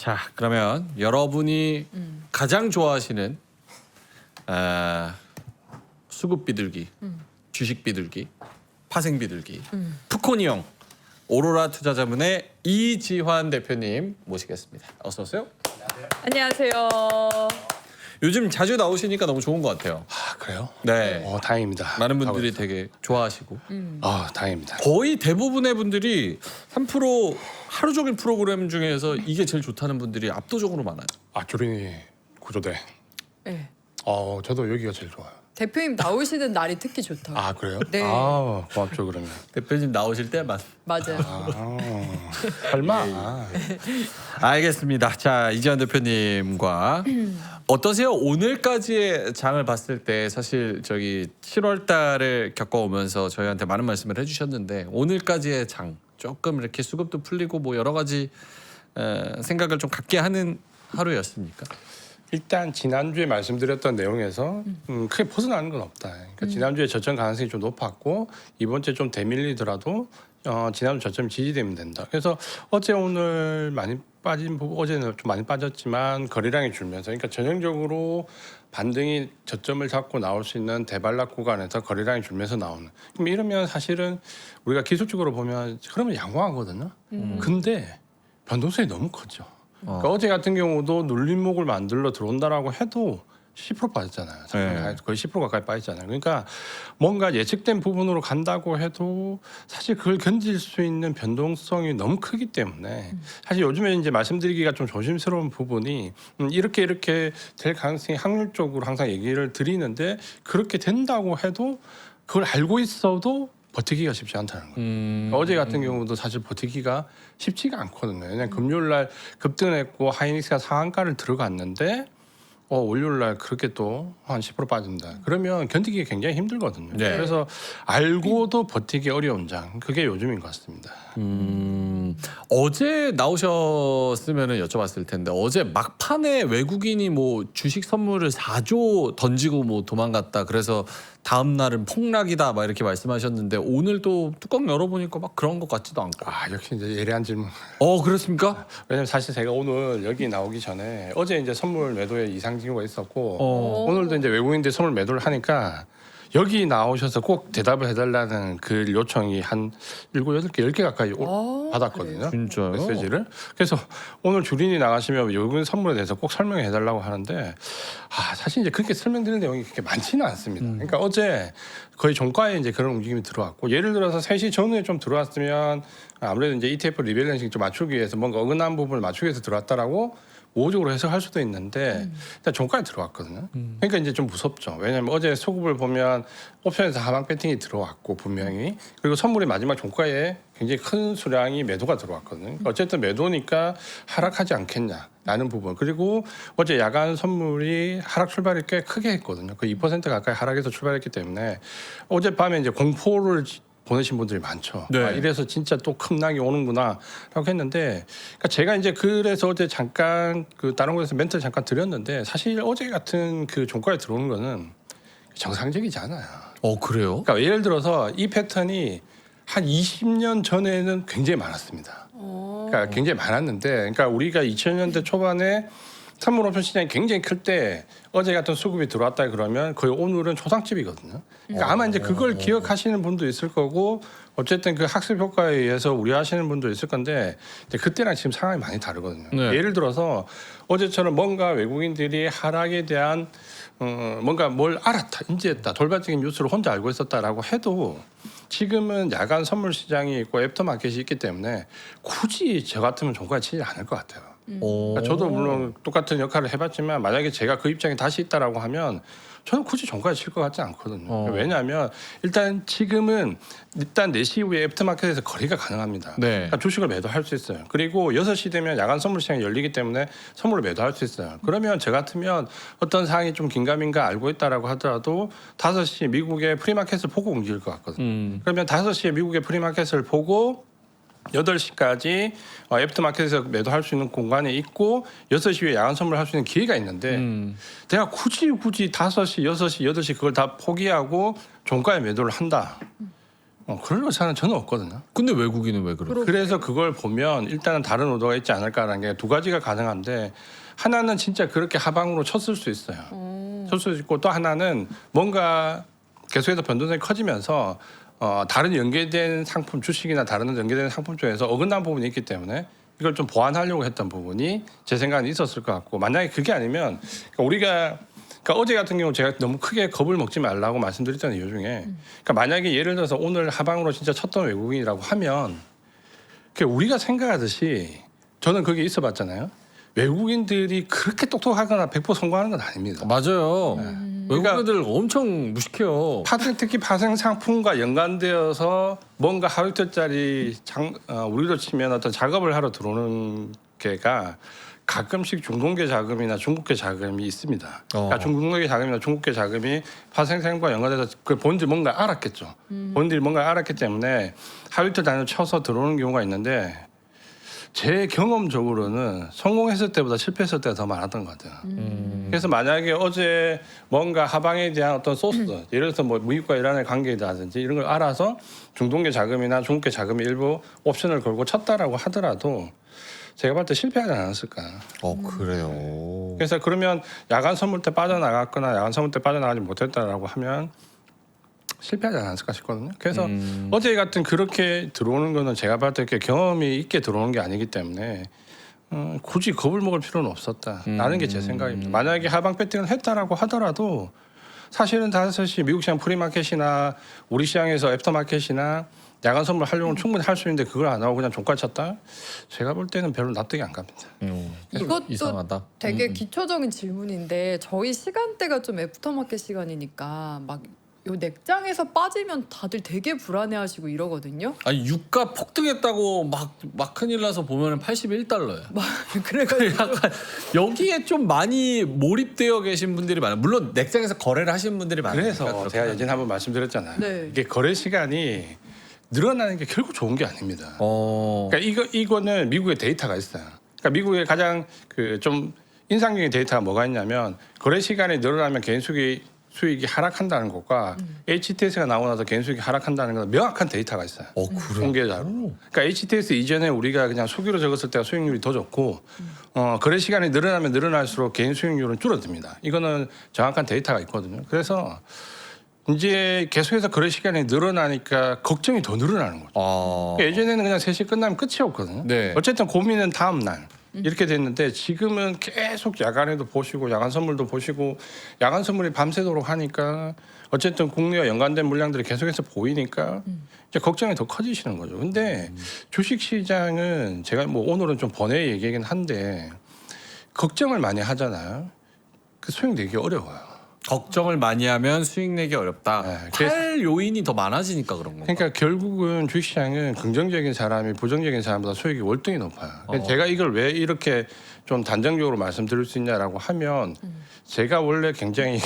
자, 그러면 여러분이 가장 좋아하시는 수급 비둘기, 주식 비둘기, 파생 비둘기, 푸코니형 오로라 투자자문의 이지환 대표님 모시겠습니다. 어서 오세요. 안녕하세요. 요즘 자주 나오시니까 너무 좋은 것 같아요. 아 그래요? 네. 다행입니다. 많은 분들이 되게 좋아하시고 다행입니다. 거의 대부분의 분들이 3% 하루 종일 프로그램 중에서 이게 제일 좋다는 분들이 압도적으로 많아요. 조린이 구조대. 네. 저도 여기가 제일 좋아요. 대표님 나오시는 날이 특히 좋다. 아 그래요? 네. 고맙죠 그러면. 대표님 나오실 때만. 맞아요. 설마. 알겠습니다. 자, 이지환 대표님과 어떠세요? 오늘까지의 장을 봤을 때 사실 저기 7월 달을 겪어오면서 저희한테 많은 말씀을 해주셨는데 오늘까지의 장 조금 이렇게 수급도 풀리고 뭐 여러 가지 생각을 좀 갖게 하는 하루였습니까? 일단 지난주에 말씀드렸던 내용에서 크게 벗어나는 건 없다. 그러니까 지난주에 저점 가능성이 좀 높았고 이번 주에 좀 대밀리더라도 지난주 저점이 지지되면 된다. 그래서 어제 오늘 많이 빠진 부분, 어제는 좀 많이 빠졌지만 거래량이 줄면서 그러니까 전형적으로 반등이 저점을 잡고 나올 수 있는 대반락 구간에서 거래량이 줄면서 나오는. 그럼 이러면 사실은 우리가 기술적으로 보면 그러면 양호하거든요. 근데 변동성이 너무 컸죠. 그러니까 어제 같은 경우도 눌림목을 만들러 들어온다라고 해도 10% 빠졌잖아요. 네. 거의 10% 가까이 빠졌잖아요. 그러니까 뭔가 예측된 부분으로 간다고 해도 사실 그걸 견딜 수 있는 변동성이 너무 크기 때문에 사실 요즘에 이제 말씀드리기가 좀 조심스러운 부분이 이렇게 될 가능성이 확률적으로 항상 얘기를 드리는데 그렇게 된다고 해도 그걸 알고 있어도 버티기가 쉽지 않다는 거예요. 어제 같은 경우도 사실 버티기가 쉽지가 않거든요. 왜냐하면 금요일 날 급등했고 하이닉스가 상한가를 들어갔는데 월요일 날 그렇게 또 한 10% 빠진다. 그러면 견디기 굉장히 힘들거든요. 네. 그래서 알고도 버티기 어려운 장. 그게 요즘인 것 같습니다. 어제 나오셨으면 여쭤봤을 텐데 어제 막판에 외국인이 뭐 주식 선물을 4조 던지고 뭐 도망갔다. 그래서 다음 날은 폭락이다 막 이렇게 말씀하셨는데 오늘 또 뚜껑 열어보니까 막 그런 것 같지도 않고. 역시 이제 예리한 질문. 그렇습니까? 왜냐면 사실 제가 오늘 여기 나오기 전에 어제 이제 선물 매도에 이상 징후가 있었고 오늘도 이제 외국인들 선물 매도를 하니까 여기 나오셔서 꼭 대답을 해달라는 글 요청이 한 7, 8개, 10개 가까이 받았거든요. 진짜요? 메시지를. 그래서 오늘 주린이 나가시면 외국인 선물에 대해서 꼭 설명해 달라고 하는데 사실 이제 그렇게 설명드리는 내용이 그렇게 많지는 않습니다. 그러니까 어제 거의 종가에 이제 그런 움직임이 들어왔고 예를 들어서 3시 전후에 좀 들어왔으면 아무래도 이제 ETF 리밸런싱 좀 맞추기 위해서 뭔가 어긋난 부분을 맞추기 위해서 들어왔다라고 우호적으로 해석할 수도 있는데 일단 종가에 들어왔거든요. 그러니까 이제 좀 무섭죠. 왜냐하면 어제 소급을 보면 옵션에서 하방 배팅이 들어왔고 분명히 그리고 선물이 마지막 종가에 굉장히 큰 수량이 매도가 들어왔거든요. 어쨌든 매도니까 하락하지 않겠냐라는 부분. 그리고 어제 야간 선물이 하락 출발이 꽤 크게 했거든요. 거의 2% 가까이 하락해서 출발했기 때문에 어젯밤에 이제 공포를 보내신 분들이 많죠. 네. 이래서 진짜 또 큰 낙이 오는구나라고 했는데, 그러니까 제가 이제 그래서 어제 잠깐 그 다른 곳에서 멘트를 잠깐 드렸는데 사실 어제 같은 그 종가에 들어오는 거는 정상적이지 않아요. 그래요? 그러니까 예를 들어서 이 패턴이 한 20년 전에는 굉장히 많았습니다. 그러니까 굉장히 많았는데, 그러니까 우리가 2000년대 초반에 선물 옵션 시장이 굉장히 클 때 어제 같은 수급이 들어왔다 그러면 거의 오늘은 초상집이거든요. 그러니까 아마 이제 그걸 기억하시는 분도 있을 거고 어쨌든 그 학습 효과에 의해서 우려하시는 분도 있을 건데 이제 그때랑 지금 상황이 많이 다르거든요. 네. 예를 들어서 어제처럼 뭔가 외국인들이 하락에 대한 뭔가 뭘 알았다, 인지했다, 돌발적인 뉴스를 혼자 알고 있었다라고 해도 지금은 야간 선물 시장이 있고 애프터마켓이 있기 때문에 굳이 저 같으면 종가에 치지 않을 것 같아요. 그러니까 저도 물론 똑같은 역할을 해봤지만 만약에 제가 그 입장에 다시 있다라고 하면 저는 굳이 종가에 칠 것 같지 않거든요. 왜냐하면 일단 지금은 일단 4시 이후에 애프터마켓에서 거래가 가능합니다. 네. 그러니까 주식을 매도할 수 있어요. 그리고 6시 되면 야간 선물 시장이 열리기 때문에 선물을 매도할 수 있어요. 그러면 저 같으면 어떤 사항이 좀 긴가민가 알고 있다라고 하더라도 5시 미국의 프리마켓을 보고 움직일 것 같거든요. 그러면 5시에 미국의 프리마켓을 보고 8시까지 애프터마켓에서 매도할 수 있는 공간에 있고 6시 후에 야간 선물을 할 수 있는 기회가 있는데 내가 굳이 5시, 6시, 8시 그걸 다 포기하고 종가에 매도를 한다. 그럴 의사는 저는 없거든요. 근데 외국인은 왜 그래? 그래서 그걸 보면 일단은 다른 의도가 있지 않을까라는 게 두 가지가 가능한데 하나는 진짜 그렇게 하방으로 쳤을 수 있어요. 쳤을 수 있고 또 하나는 뭔가 계속해서 변동성이 커지면서 다른 연계된 상품 주식이나 다른 연계된 상품 쪽에서 어긋난 부분이 있기 때문에 이걸 좀 보완하려고 했던 부분이 제 생각은 있었을 것 같고 만약에 그게 아니면 그러니까 어제 같은 경우 제가 너무 크게 겁을 먹지 말라고 말씀드렸던 이유 중에 그러니까 만약에 예를 들어서 오늘 하방으로 진짜 쳤던 외국인이라고 하면 우리가 생각하듯이 저는 그게 있어봤잖아요. 외국인들이 그렇게 똑똑하거나 100% 성공하는 건 아닙니다. 맞아요. 그러니까 외국인들 엄청 무식해요. 특히 파생 상품과 연관되어서 뭔가 하루 이틀짜리 우리로 치면 어떤 작업을 하러 들어오는 게가 가끔씩 중동계 자금이나 중국계 자금이 있습니다. 그러니까 중동계 자금이나 중국계 자금이 파생상품과 연관돼서 그 본인들이 뭔가 알았겠죠. 본인들이 뭔가 알았기 때문에 하루 이틀 단위로 쳐서 들어오는 경우가 있는데 제 경험적으로는 성공했을 때보다 실패했을 때가 더 많았던 것 같아요. 그래서 만약에 어제 뭔가 하방에 대한 어떤 소스, 예를 들어서 뭐 미국과 이란의 관계라든지 이런 걸 알아서 중동계 자금이나 중국계 자금이 일부 옵션을 걸고 쳤다라고 하더라도 제가 봤을 때 실패하지 않았을까. 그래요. 그래서 그러면 야간 선물 때 빠져나갔거나 야간 선물 때 빠져나가지 못했다라고 하면 실패하지 않았을까 싶거든요. 그래서 어제 같은 그렇게 들어오는 거는 제가 봤을 때 이렇게 경험이 있게 들어오는 게 아니기 때문에 굳이 겁을 먹을 필요는 없었다라는 게 제 생각입니다. 만약에 하방 배팅을 했다라고 하더라도 사실은 다섯시 미국 시장 프리마켓이나 우리 시장에서 애프터마켓이나 야간 선물 활용을 충분히 할 수 있는데 그걸 안 하고 그냥 종가 쳤다? 제가 볼 때는 별로 납득이 안 갑니다. 이것도 이상하다. 되게 기초적인 질문인데 저희 시간대가 좀 애프터마켓 시간이니까 막 요 넥장에서 빠지면 다들 되게 불안해하시고 이러거든요. 아니 유가 폭등했다고 막 큰일 나서 보면은 81달러야. 그래가지고 약간 여기에 좀 많이 몰입되어 계신 분들이 많아요. 물론 넥장에서 거래를 하시는 분들이 많아요. 그래서 제가 예전에 한번 말씀드렸잖아요. 네. 이게 거래 시간이 늘어나는 게 결국 좋은 게 아닙니다. 어. 그러니까 이거는 미국의 데이터가 있어요. 그러니까 미국의 가장 그 좀 인상적인 데이터가 뭐가 있냐면 거래 시간이 늘어나면 개인 수익이 하락한다는 것과 HTS가 나오고 나서 개인 수익이 하락한다는 건 명확한 데이터가 있어요. 그래. 통계자로. 그러니까 HTS 이전에 우리가 그냥 수기로 적었을 때가 수익률이 더 좋고 거래 시간이 늘어나면 늘어날수록 개인 수익률은 줄어듭니다. 이거는 정확한 데이터가 있거든요. 그래서 이제 계속해서 거래 시간이 늘어나니까 걱정이 더 늘어나는 거죠. 그러니까 예전에는 그냥 3시 끝나면 끝이었거든요. 네. 어쨌든 고민은 다음 날. 이렇게 됐는데 지금은 계속 야간에도 보시고 야간 선물도 보시고 야간 선물이 밤새도록 하니까 어쨌든 국내와 연관된 물량들이 계속해서 보이니까 이제 걱정이 더 커지시는 거죠. 근데 주식 시장은 제가 뭐 오늘은 좀 번외 얘기긴 한데 걱정을 많이 하잖아요. 그 수익 내기 어려워요. 걱정을 많이 하면 수익 내기 어렵다. 네, 팔 요인이 더 많아지니까 그런 건가? 그러니까 결국은 주식시장은 긍정적인 사람이 부정적인 사람보다 수익이 월등히 높아요. 제가 이걸 왜 이렇게 좀 단정적으로 말씀드릴 수 있냐라고 하면 제가 원래 굉장히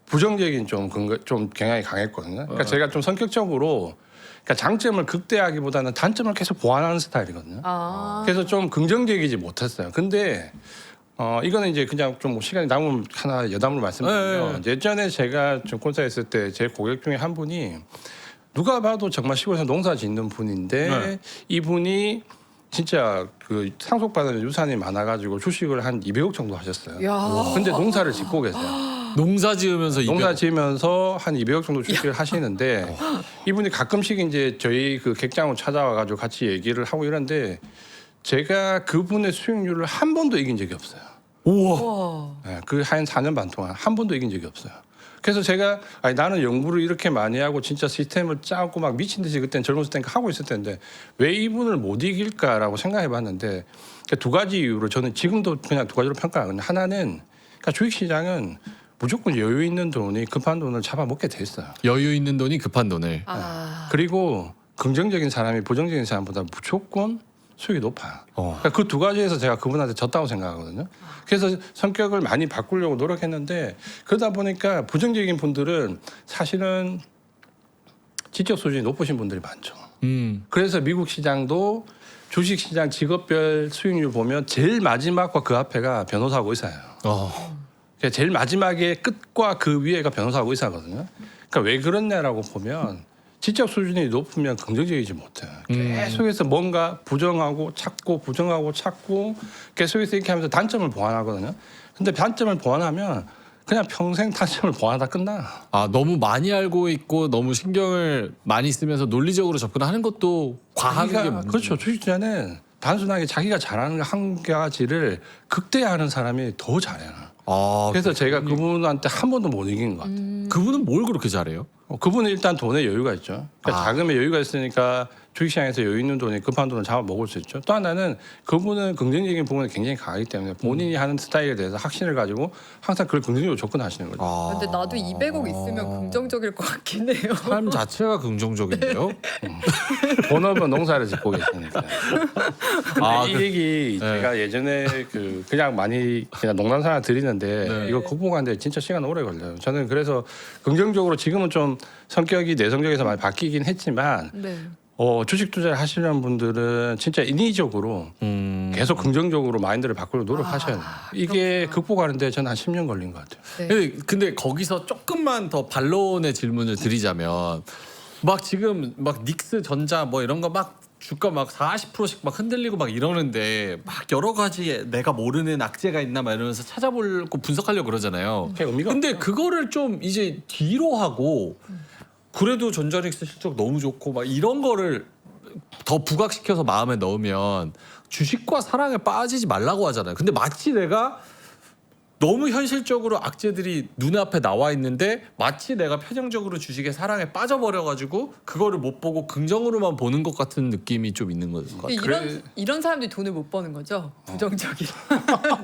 부정적인 좀 경향이 강했거든요. 그러니까 제가 좀 성격적으로 그러니까 장점을 극대화하기보다는 단점을 계속 보완하는 스타일이거든요. 그래서 좀 긍정적이지 못했어요. 근데 이거는 이제 그냥 좀 시간이 남으면 하나 여담으로 말씀드리면 예전에 제가 증권사에 있을 때 제 고객 중에 한 분이 누가 봐도 정말 시골에서 농사 짓는 분인데 이분이 진짜 그 상속받은 유산이 많아가지고 주식을 한 200억 정도 하셨어요. 야. 근데 농사를 짓고 계세요. 농사 지으면서 농사 지으면서 한 200억 정도 주식을 하시는데 이분이 가끔씩 이제 저희 그 객장으로 찾아와가지고 같이 얘기를 하고 이러는데 제가 그분의 수익률을 한 번도 이긴 적이 없어요. 우와. 네, 그 한 4년 반 동안 한 번도 이긴 적이 없어요. 그래서 제가 나는 연구를 이렇게 많이 하고 진짜 시스템을 짜고 막 미친 듯이 그때는 젊었을 때니까 하고 있을 텐데 왜 이분을 못 이길까라고 생각해봤는데 두 가지 이유로 저는 지금도 그냥 두 가지로 평가하거든요. 하나는 그러니까 주식시장은 무조건 여유 있는 돈이 급한 돈을 잡아먹게 돼 있어요. 여유 있는 돈이 급한 돈을. 그리고 긍정적인 사람이 부정적인 사람보다 무조건 수익이 높아요. 그러니까 그 두 가지에서 제가 그분한테 졌다고 생각하거든요. 그래서 성격을 많이 바꾸려고 노력했는데 그러다 보니까 부정적인 분들은 사실은 지적 수준이 높으신 분들이 많죠. 그래서 미국 시장도 주식 시장 직업별 수익률 보면 제일 마지막과 그 앞에가 변호사하고 의사예요. 그러니까 제일 마지막에 끝과 그 위에가 변호사하고 의사거든요. 그러니까 왜 그렇냐라고 보면 지적 수준이 높으면 긍정적이지 못해. 계속해서 뭔가 부정하고 찾고 계속해서 이렇게 하면서 단점을 보완하거든요. 근데 단점을 보완하면 그냥 평생 단점을 보완하다 끝나. 아 너무 많이 알고 있고 너무 신경을 많이 쓰면서 논리적으로 접근하는 것도 과하게 문제. 그렇죠. 주식 투자는 단순하게 자기가 잘하는 거 한 가지를 극대화하는 사람이 더 잘해요. 아 그래서 제가 그분한테 한 번도 못 이긴 것 같아요. 그분은 뭘 그렇게 잘해요? 그분은 일단 돈에 여유가 있죠. 그러니까 아. 자금에 여유가 있으니까 주식시장에서 여유 있는 돈이 급한 돈을 잡아 먹을 수 있죠. 또 하나는 그분은 긍정적인 부분이 굉장히 강하기 때문에 본인이 하는 스타일에 대해서 확신을 가지고 항상 그걸 긍정적으로 접근하시는 거죠. 아. 근데 나도 200억 있으면 긍정적일 것 같긴 해요. 삶 자체가 긍정적인데요. 본업은 농사를 짓고 계시니까. 아, 이 얘기 제가 예전에 그냥 많이 그냥 농담 삼아 드리는데 네. 이거 극복하는데 진짜 시간 오래 걸려요. 저는 그래서 긍정적으로 지금은 좀 성격이 내성적에서 많이 바뀌긴 했지만 네. 주식 투자를 하시는 분들은 진짜 인위적으로 계속 긍정적으로 마인드를 바꾸려고 노력하셔야 돼요. 이게 극복하는데 저는 한 10년 걸린 것 같아요. 네. 근데 거기서 조금만 더 반론의 질문을 드리자면 막 지금 막 닉스 전자 뭐 이런 거 막 주가 막 40%씩 막 흔들리고 막 이러는데 막 여러 가지 내가 모르는 악재가 있나 막 이러면서 찾아보고 분석하려고 그러잖아요. 그게 의미가 근데 없죠. 그거를 좀 이제 뒤로 하고 그래도 전자닉스 실적 너무 좋고 막 이런 거를 더 부각시켜서 마음에 넣으면 주식과 사랑에 빠지지 말라고 하잖아요. 근데 마치 내가 너무 현실적으로 악재들이 눈앞에 나와 있는데 마치 내가 편향적으로 주식의 사랑에 빠져버려가지고 그거를 못 보고 긍정으로만 보는 것 같은 느낌이 좀 있는 것 같아요. 이런 사람들이 돈을 못 버는 거죠. 부정적인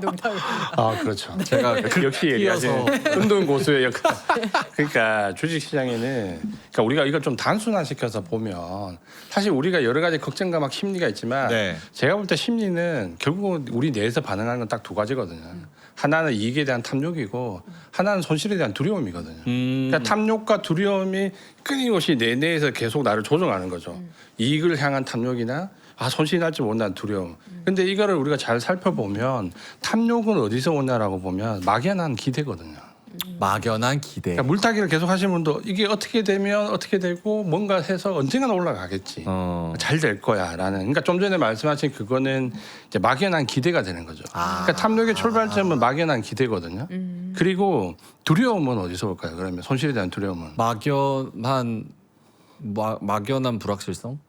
농담이에요. 아 그렇죠. 제가 역시 얘기하지. 운동 고수의 역할. 그러니까 주식 시장에는 그러니까 우리가 이걸 좀 단순화시켜서 보면 사실 우리가 여러 가지 걱정과 막 심리가 있지만 네. 제가 볼 때 심리는 결국 우리 뇌에서 반응하는 건 딱 두 가지거든요. 하나는 이익에 대한 탐욕이고 하나는 손실에 대한 두려움이거든요. 그러니까 탐욕과 두려움이 끊임없이 내 뇌에서 계속 나를 조종하는 거죠. 이익을 향한 탐욕이나 손실이 날지 모른다는 두려움. 근데 이거를 우리가 잘 살펴보면 탐욕은 어디서 오냐라고 보면 막연한 기대거든요. 막연한 기대. 그러니까 물타기를 계속 하시는 분도 이게 어떻게 되면 어떻게 되고 뭔가 해서 언젠가는 올라가겠지. 잘 될 거야라는. 그러니까 좀 전에 말씀하신 그거는 이제 막연한 기대가 되는 거죠. 그러니까 탐욕의 출발점은 막연한 기대거든요. 그리고 두려움은 어디서 올까요? 그러면 손실에 대한 두려움은 막연한 불확실성?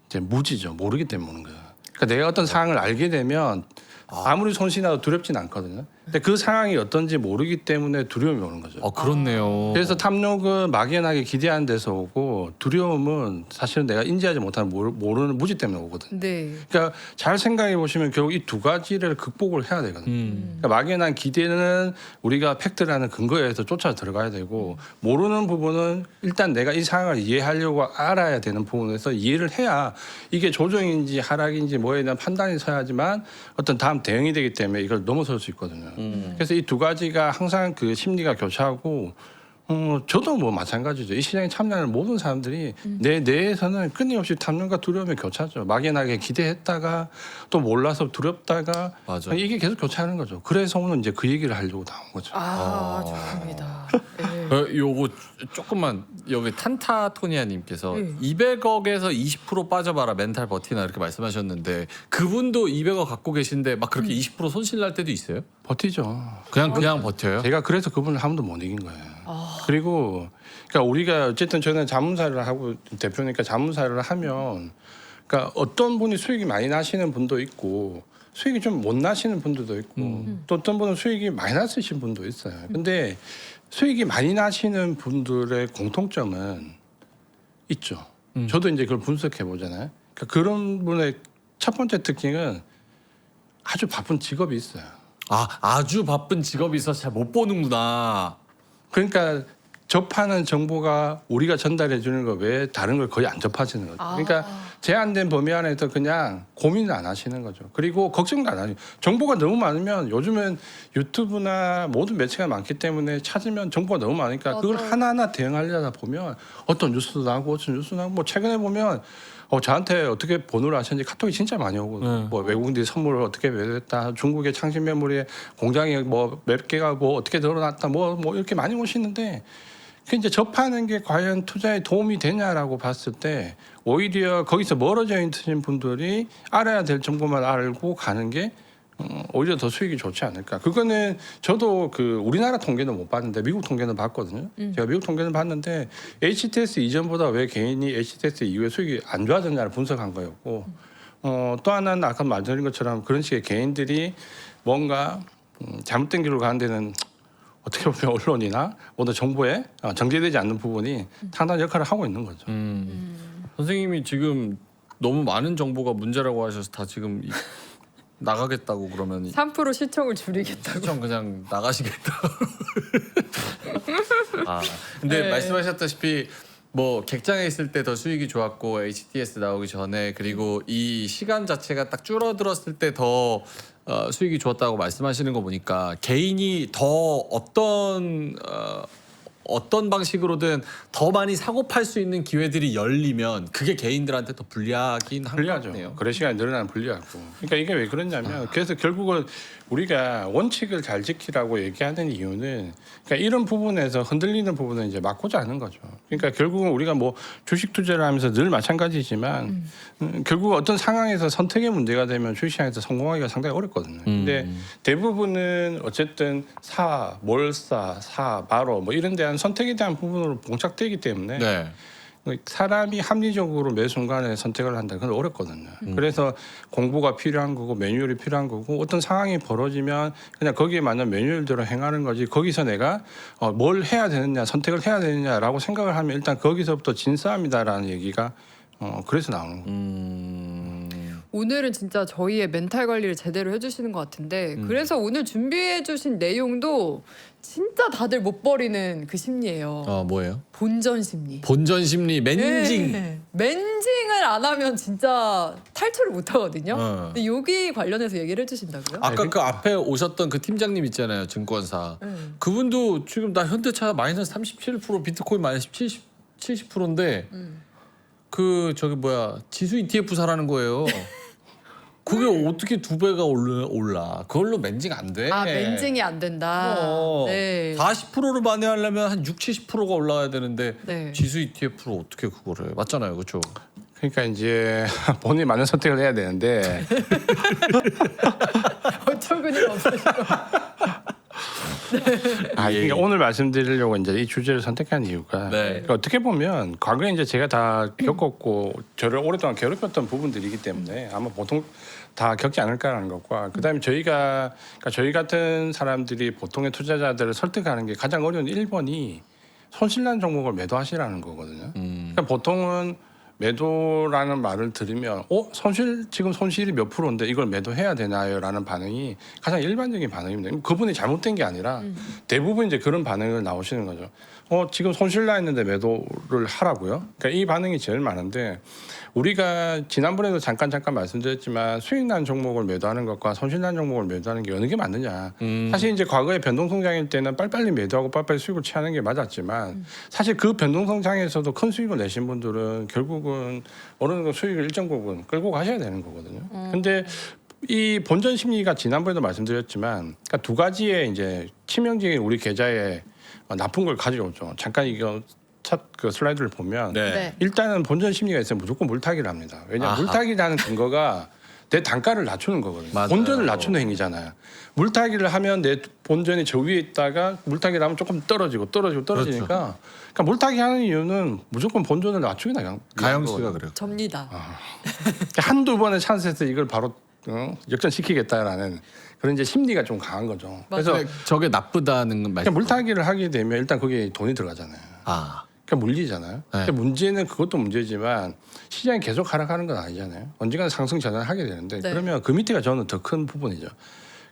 이제 무지죠. 모르기 때문에 오는 거예요. 그러니까 내가 어떤 상황을 알게 되면 아무리 손실이 나도 두렵진 않거든요. 근데 그 상황이 어떤지 모르기 때문에 두려움이 오는 거죠. 그렇네요. 그래서 탐욕은 막연하게 기대하는 데서 오고 두려움은 사실은 내가 인지하지 못하는 모르는 무지 때문에 오거든요. 네. 그러니까 잘 생각해 보시면 결국 이 두 가지를 극복을 해야 되거든요. 그러니까 막연한 기대는 우리가 팩트라는 근거에 의해서 쫓아 들어가야 되고 모르는 부분은 일단 내가 이 상황을 이해하려고 알아야 되는 부분에서 이해를 해야 이게 조정인지 하락인지 뭐에 대한 판단이 서야지만 어떤 다음 대응이 되기 때문에 이걸 넘어설 수 있거든요. 그래서 이 두 가지가 항상 그 심리가 교차하고 저도 뭐 마찬가지죠. 이 시장에 참여하는 모든 사람들이 내 뇌에서는 끊임없이 탐욕과 두려움이 교차죠. 막연하게 기대했다가 또 몰라서 두렵다가 맞아. 이게 계속 교차하는 거죠. 그래서 오늘 이제 그 얘기를 하려고 나온 거죠. 좋습니다. 네. 요거 조금만 여기 탄타토니아님께서 네. 200억에서 20% 빠져봐라 멘탈 버티나 이렇게 말씀하셨는데 그분도 200억 갖고 계신데 막 그렇게 20% 손실 날 때도 있어요? 버티죠. 그냥 버텨요? 제가 그래서 그분을 한 번도 못 이긴 거예요. 그리고 그러니까 우리가 어쨌든 저는 자문사를 하고 대표니까 자문사를 하면 그러니까 어떤 분이 수익이 많이 나시는 분도 있고 수익이 좀 못 나시는 분들도 있고 또 어떤 분은 수익이 많이 나시는 분도 있어요. 근데 수익이 많이 나시는 분들의 공통점은 있죠. 저도 이제 그걸 분석해 보잖아요. 그러니까 그런 분의 첫 번째 특징은 아주 바쁜 직업이 있어요. 아주 바쁜 직업이 있어서 잘 못 보는구나. 그러니까 접하는 정보가 우리가 전달해 주는 거 외에 다른 걸 거의 안 접하시는 거죠. 그러니까 제한된 범위 안에서 그냥 고민을 안 하시는 거죠. 그리고 걱정도 안 하죠. 정보가 너무 많으면 요즘은 유튜브나 모든 매체가 많기 때문에 찾으면 정보가 너무 많으니까 그걸 하나하나 대응하려다 보면 어떤 뉴스도 나오고 어떤 뉴스도 나오고 뭐 최근에 보면 저한테 어떻게 번호를 아셨는지 카톡이 진짜 많이 오거든요. 뭐 외국인들이 선물을 어떻게 매도했다, 중국의 창신 메모리에 공장이 뭐 몇 개가 뭐 어떻게 늘어났다, 뭐 이렇게 많이 오시는데 그 이제 접하는 게 과연 투자에 도움이 되냐라고 봤을 때 오히려 거기서 멀어져 있는 분들이 알아야 될 정보만 알고 가는 게 오히려 더 수익이 좋지 않을까. 그거는 저도 그 우리나라 통계는 못 봤는데 미국 통계는 봤거든요. 제가 미국 통계는 봤는데 HTS 이전보다 왜 개인이 HTS 이후에 수익이 안 좋아졌냐를 분석한 거였고 또 하나는 아까 말씀드린 것처럼 그런 식의 개인들이 뭔가 잘못된 길로 가는 데는 어떻게 보면 언론이나 모든 정보에 정제되지 않는 부분이 상당한 역할을 하고 있는 거죠. 선생님이 지금 너무 많은 정보가 문제라고 하셔서 다 지금 나가겠다고 그러면 3% 시청을 줄이겠다고. 시청 그냥 나가시겠다. 근데 네. 말씀하셨다시피 뭐 객장에 있을 때 더 수익이 좋았고 HTS 나오기 전에 그리고 이 시간 자체가 딱 줄어들었을 때 더 수익이 좋았다고 말씀하시는 거 보니까 개인이 더 어떤 방식으로든 더 많이 사고 팔 수 있는 기회들이 열리면 그게 개인들한테 더 불리하긴 한 것 불리하죠. 같네요. 거래 시간이 늘어나면 불리하고. 그러니까 이게 왜 그러냐면 그래서 결국은 우리가 원칙을 잘 지키라고 얘기하는 이유는 그러니까 이런 부분에서 흔들리는 부분은 이제 막고자 하는 거죠. 그러니까 결국은 우리가 뭐 주식 투자를 하면서 늘 마찬가지지만 결국 어떤 상황에서 선택의 문제가 되면 주식시장에서 성공하기가 상당히 어렵거든요. 근데 대부분은 어쨌든 뭘 사, 바로 뭐 이런 대한 선택에 대한 부분으로 봉착되기 때문에 네. 사람이 합리적으로 매 순간에 선택을 한다. 그건 어렵거든요. 그래서 공부가 필요한 거고 매뉴얼이 필요한 거고 어떤 상황이 벌어지면 그냥 거기에 맞는 매뉴얼대로 행하는 거지. 거기서 내가 뭘 해야 되느냐, 선택을 해야 되느냐라고 생각을 하면 일단 거기서부터 진싸움이다라는 얘기가 그래서 나오는 거예요. 오늘은 진짜 저희의 멘탈 관리를 제대로 해주시는 것 같은데 그래서 오늘 준비해주신 내용도 진짜 다들 못 버리는 그 심리예요. 뭐예요? 본전 심리. 본전 심리 맨징. 네. 맨징을 안 하면 진짜 탈출을 못 하거든요. 근데 여기 관련해서 얘기를 해주신다고요? 아까 그 앞에 오셨던 그 팀장님 있잖아요, 증권사. 그분도 지금 나 현대차 마이너스 37%, 비트코인 마이너스 70%인데 그 저기 뭐야 지수 ETF 사라는 거예요. 그게 어떻게 2배가 올라? 그걸로 맨징 안 돼. 맨징이 안 된다. 네. 40%를 만회하려면 한 70%가 올라가야 되는데 네. 지수 ETF로 어떻게 그거를 맞잖아요, 그렇죠? 그러니까 이제 본인이 맞는 선택을 해야 되는데 어처구니가 없으시고. 그러니까 오늘 말씀드리려고 이제 이 주제를 선택한 이유가 네. 그러니까 어떻게 보면 과거에 이제 제가 다 겪었고 저를 오랫동안 괴롭혔던 부분들이기 때문에 아마 보통 다 겪지 않을까라는 것과 그다음에 그러니까 저희 같은 사람들이 보통의 투자자들을 설득하는 게 가장 어려운 1번이 손실난 종목을 매도하시라는 거거든요. 그러니까 보통은 매도라는 말을 들으면 지금 손실이 몇 프로인데 이걸 매도해야 되나요?라는 반응이 가장 일반적인 반응입니다. 그분이 잘못된 게 아니라 대부분 이제 그런 반응을 나오시는 거죠. 지금 손실 나 있는데 매도를 하라고요? 그러니까 이 반응이 제일 많은데 우리가 지난번에도 잠깐 말씀드렸지만 수익 난 종목을 매도하는 것과 손실 난 종목을 매도하는 게 어느 게 맞느냐. 사실 이제 과거에 변동성장일 때는 빨리빨리 매도하고 빨리빨리 수익을 취하는 게 맞았지만 사실 그 변동성장에서도 큰 수익을 내신 분들은 결국은 어느 정도 수익을 일정 부분 끌고 가셔야 되는 거거든요. 근데 이 본전 심리가 지난번에도 말씀드렸지만 그러니까 두 가지의 이제 치명적인 우리 계좌에 나쁜 걸 가져오죠. 잠깐 이거 첫 그 슬라이드를 보면 네. 일단은 본전 심리가 있으면 무조건 물타기를 합니다. 왜냐하면 아하. 물타기라는 근거가 내 단가를 낮추는 거거든요. 맞아요. 본전을 낮추는 행위잖아요. 물타기를 하면 내 본전이 저 위에 있다가 물타기를 하면 조금 떨어지니까 그러니까 물타기 하는 이유는 무조건 본전을 낮추기 나가는 가영 씨가 그래요. 접니다. 한두 번의 찬스에서 이걸 바로 역전시키겠다라는 그런 이제 심리가 좀 강한 거죠. 그래서 근데 저게 나쁘다는 말씀. 물타기를 하게 되면 일단 거기에 돈이 들어가잖아요. 그러니까 물리잖아요. 근데 문제는 그것도 문제지만 시장이 계속 하락하는 건 아니잖아요. 언젠가 상승 전환을 하게 되는데 네. 그러면 그 밑에가 저는 더 큰 부분이죠.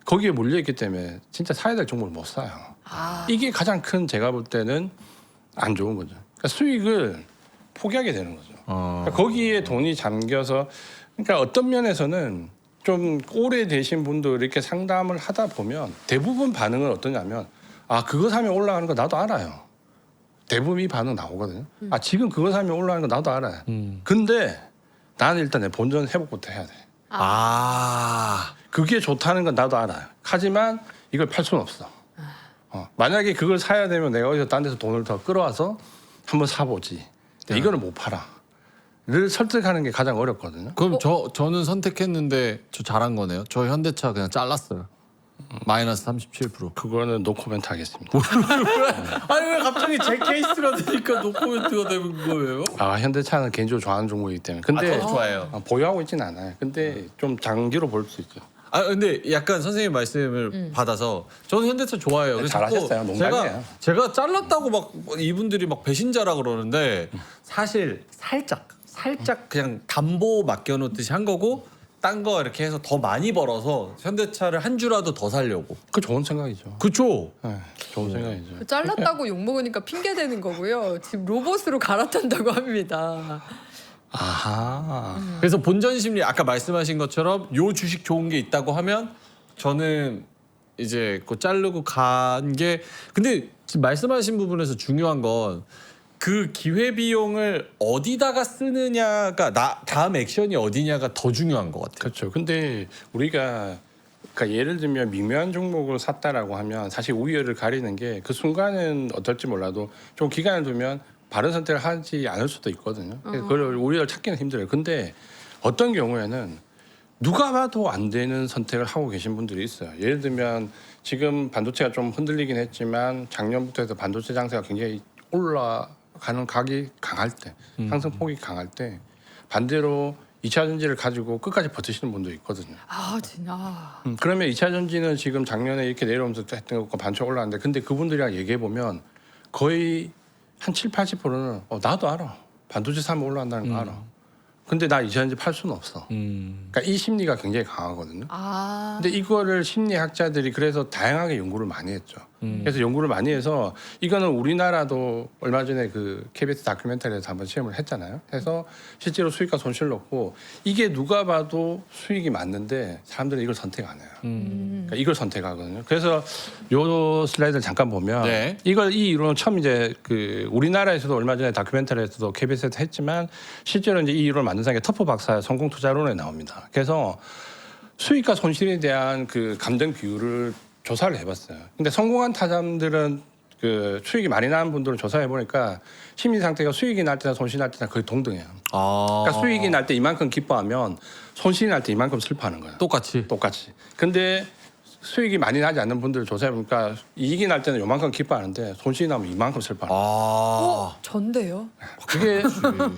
거기에 물려 있기 때문에 진짜 사야 될 종목을 못 사요. 이게 가장 큰 제가 볼 때는 안 좋은 거죠. 그러니까 수익을 포기하게 되는 거죠. 그러니까 거기에 돈이 잠겨서 그러니까 어떤 면에서는 좀 오래되신 분들 이렇게 상담을 하다 보면 대부분 반응은 어떠냐면 그거 사면 올라가는 거 나도 알아요. 대부분 이 반응 나오거든요. 지금 그거 사면 올라가는 거 나도 알아요. 근데 나는 일단 내 본전 회복부터 해야 돼. 그게 좋다는 건 나도 알아요. 하지만 이걸 팔 수는 없어. 만약에 그걸 사야 되면 내가 어디서 딴 데서 돈을 더 끌어와서 한번 사보지. 네. 이거는 못 팔아.를 설득하는 게 가장 어렵거든요. 그럼 저는 선택했는데 저 잘한 거네요. 저 현대차 그냥 잘랐어요. 마이너스 37%. 그거는 노코멘트 하겠습니다. 아니 왜 갑자기 제 케이스가 되니까 노코멘트가 되는 거예요? 현대차는 개인적으로 좋아하는 종목이기 때문에. 근데 저도 좋아해요. 보유하고 있지는 않아요. 근데 좀 장기로 볼 수 있죠. 근데 약간 선생님 말씀을 받아서 저는 현대차 좋아해요. 그래서 잘하셨어요. 자꾸 농담이에요. 제가 잘랐다고 막 이분들이 막 배신자라 그러는데 사실 살짝 그냥 담보 맡겨놓듯이 한 거고 딴 거 이렇게 해서 더 많이 벌어서 현대차를 한 주라도 더 살려고. 그 좋은 생각이죠. 그쵸? 네, 좋은 생각이죠. 그 잘랐다고 욕 먹으니까 핑계 대는 거고요. 지금 로봇으로 갈아탄다고 합니다. 아하. 그래서 본전 심리 아까 말씀하신 것처럼 요 주식 좋은 게 있다고 하면 저는 이제 그 자르고 간 게 근데 지금 말씀하신 부분에서 중요한 건 그 기회 비용을 어디다가 쓰느냐가 다음 액션이 어디냐가 더 중요한 것 같아요. 그렇죠. 근데 우리가 그러니까 예를 들면 미묘한 종목을 샀다라고 하면 사실 우위를 가리는 게 그 순간은 어떨지 몰라도 좀 기간을 두면 바른 선택을 하지 않을 수도 있거든요. 그래서 그걸 우위를 찾기는 힘들어요. 근데 어떤 경우에는 누가 봐도 안 되는 선택을 하고 계신 분들이 있어요. 예를 들면 지금 반도체가 좀 흔들리긴 했지만 작년부터 해서 반도체 장세가 굉장히 올라가는 각이 강할 때, 상승폭이 강할 때 반대로 2차 전지를 가지고 끝까지 버티시는 분도 있거든요. 아 진짜. 그러면 2차 전지는 지금 작년에 이렇게 내려오면서 했던 것과 반쪽 올라왔는데 근데 그분들이랑 얘기해 보면 거의 한 7, 80%는 나도 알아. 반도체 사면 올라간다는 거 알아. 근데 나 2차 전지 팔 수는 없어. 그러니까 이 심리가 굉장히 강하거든요. 아. 근데 이거를 심리학자들이 그래서 다양하게 연구를 많이 했죠. 그래서 연구를 많이 해서 이거는 우리나라도 얼마 전에 그 KBS 다큐멘터리에서 한번 시험을 했잖아요. 해서 실제로 수익과 손실을 넣고 이게 누가 봐도 수익이 맞는데 사람들은 이걸 선택 안 해요. 그러니까 이걸 선택하거든요. 그래서 요 슬라이드를 잠깐 보면 네. 이 이론은 처음 이제 그 우리나라에서도 얼마 전에 다큐멘터리에서도 KBS에서 했지만 실제로 이제 이 이론을 만든 사람이 터프 박사의 성공 투자론에 나옵니다. 그래서 수익과 손실에 대한 그 감정 비율을 조사를 해봤어요. 근데 성공한 타점들은 그 수익이 많이 나는 분들을 조사해 보니까 심리 상태가 수익이 날 때나 손실이 날 때나 거의 동등해요. 그러니까 수익이 날 때 이만큼 기뻐하면 손실이 날 때 이만큼 슬퍼하는 거예요. 똑같이. 근데 수익이 많이 나지 않는 분들을 조사해 보니까 이익이 날 때는 요만큼 기뻐하는데 손실이 나면 이만큼 슬퍼하는 전데요? 그게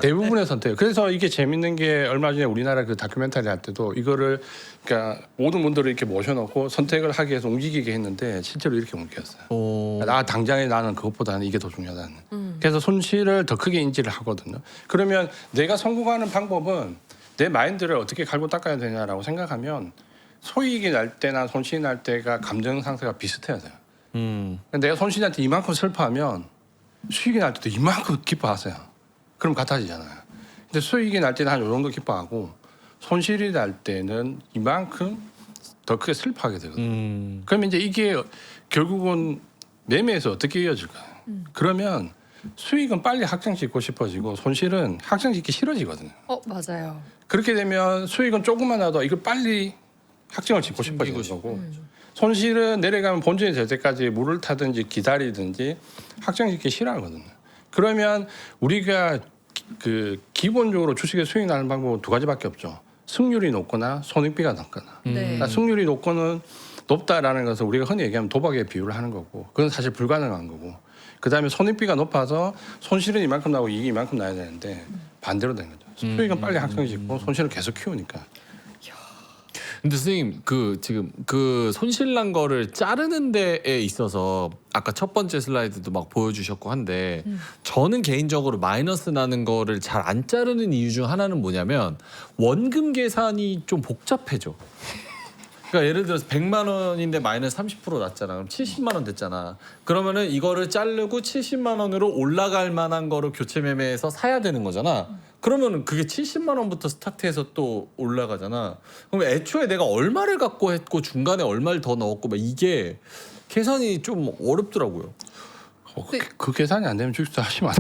대부분의 선택이에요. 그래서 이게 재밌는 게 얼마 전에 우리나라 그 다큐멘터리 할 때도 이거를 그러니까 모든 분들을 이렇게 모셔놓고 선택을 하기 위해서 움직이게 했는데 실제로 이렇게 움직였어요. 나 당장에 나는 그것보다는 이게 더 중요하다는. 그래서 손실을 더 크게 인지를 하거든요. 그러면 내가 성공하는 방법은 내 마인드를 어떻게 갈고 닦아야 되냐라고 생각하면 소익이 날 때나 손실이 날 때가 감정 상태가 비슷해야 돼요. 내가 손실이 날 때 이만큼 슬퍼하면 수익이 날 때도 이만큼 기뻐하세요. 그럼 같아지잖아요. 근데 수익이 날 때는 한 요 정도 기뻐하고 손실이 날 때는 이만큼 더 크게 슬퍼하게 되거든요. 그러면 이제 이게 결국은 매매에서 어떻게 이어질까요? 그러면 수익은 빨리 확정짓고 싶어지고 손실은 확정짓기 싫어지거든요. 맞아요. 그렇게 되면 수익은 조금만 나도 이걸 빨리 확정을 짓고 싶어지는 거고 손실은 내려가면 본전이 될 때까지 물을 타든지 기다리든지 확정짓기 싫어하거든요. 그러면 우리가 그 기본적으로 주식에 수익 나는 방법은 두 가지밖에 없죠. 승률이 높거나 손익비가 낮거나. 네. 그러니까 승률이 높다라는 것은 우리가 흔히 얘기하면 도박의 비유를 하는 거고 그건 사실 불가능한 거고 그다음에 손익비가 높아서 손실은 이만큼 나고 이익이 이만큼 나야 되는데 반대로 된 거죠. 수익은 빨리 확정짓고 손실은 계속 키우니까. 근데 선생님 그 지금 그 손실 난 거를 자르는 데에 있어서 아까 첫 번째 슬라이드도 막 보여주셨고 한데 저는 개인적으로 마이너스 나는 거를 잘 안 자르는 이유 중 하나는 뭐냐면 원금 계산이 좀 복잡해져. 그러니까 예를 들어서 100만 원인데 마이너스 30% 났잖아. 그럼 70만 원 됐잖아. 그러면은 이거를 자르고 70만 원으로 올라갈 만한 거를 교체 매매해서 사야 되는 거잖아. 그러면은 그게 70만 원부터 스타트해서 또 올라가잖아. 그럼 애초에 내가 얼마를 갖고 했고 중간에 얼마를 더 넣었고 막 이게 계산이 좀 어렵더라고요. 그 계산이 안 되면 주식도 하시면 안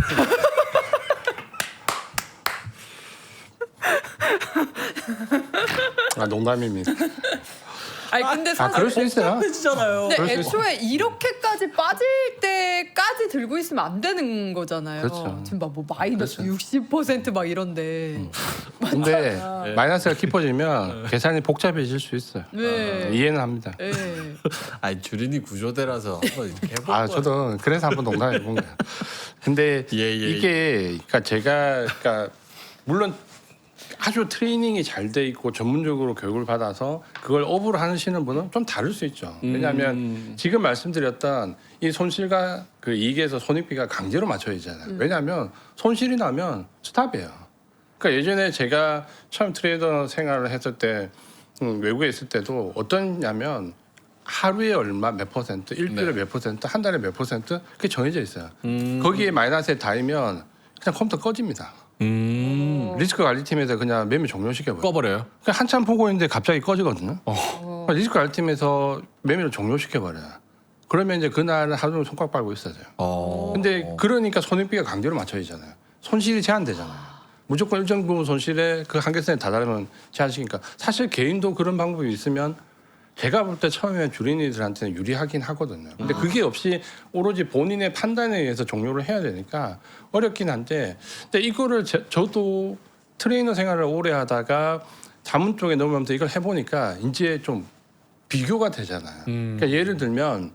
돼요. 농담입니다. 아니 근데 사실 그럴 수 있어요. 복잡해지잖아요. 근데 그럴 수 있어요. 애초에 이렇게까지 빠질 때까지 들고 있으면 안 되는 거잖아요. 그렇죠. 지금 막 뭐 마이너스 60%막 이런데. 근데 네. 마이너스가 깊어지면 계산이 복잡해질 수 있어요. 네. 이해는 합니다. 네. 아니 주린이 구조대라서 한번 이렇게 해볼 거예요. 저도 그래서 한번 농담해 본 거예요. 근데 예. 이게 그러니까 제가 물론 아주 트레이닝이 잘 돼 있고 전문적으로 교육을 받아서 그걸 업으로 하시는 분은 좀 다를 수 있죠. 왜냐하면 지금 말씀드렸던 이 손실과 그 이익에서 손익비가 강제로 맞춰지잖아요. 왜냐하면 손실이 나면 스탑이에요. 그러니까 예전에 제가 처음 트레이더 생활을 했을 때 외국에 있을 때도 어떠냐면 하루에 얼마 몇 퍼센트, 일주일에 몇 퍼센트, 한 달에 몇 퍼센트 그게 정해져 있어요. 거기에 마이너스에 닿으면 그냥 컴퓨터 꺼집니다. 리스크 관리팀에서 그냥 매매 종료시켜버려요. 꺼버려요. 그냥 한참 보고 있는데 갑자기 꺼지거든요. 그러니까 리스크 관리팀에서 매매를 종료시켜버려요. 그러면 이제 그날 하루 종일 손가락 빨고 있어야죠. 근데 그러니까 손익비가 강제로 맞춰지잖아요. 손실이 제한되잖아요. 무조건 일정 부분 손실에 그 한계선에 다다르면 제한시키니까 사실 개인도 그런 방법이 있으면 제가 볼 때 처음에 주린이들한테는 유리하긴 하거든요. 근데 그게 없이 오로지 본인의 판단에 의해서 종료를 해야 되니까 어렵긴 한데, 근데 이거를 저도 트레이너 생활을 오래 하다가 자문 쪽에 넘어오면서 이걸 해보니까 이제 좀 비교가 되잖아요. 그러니까 예를 들면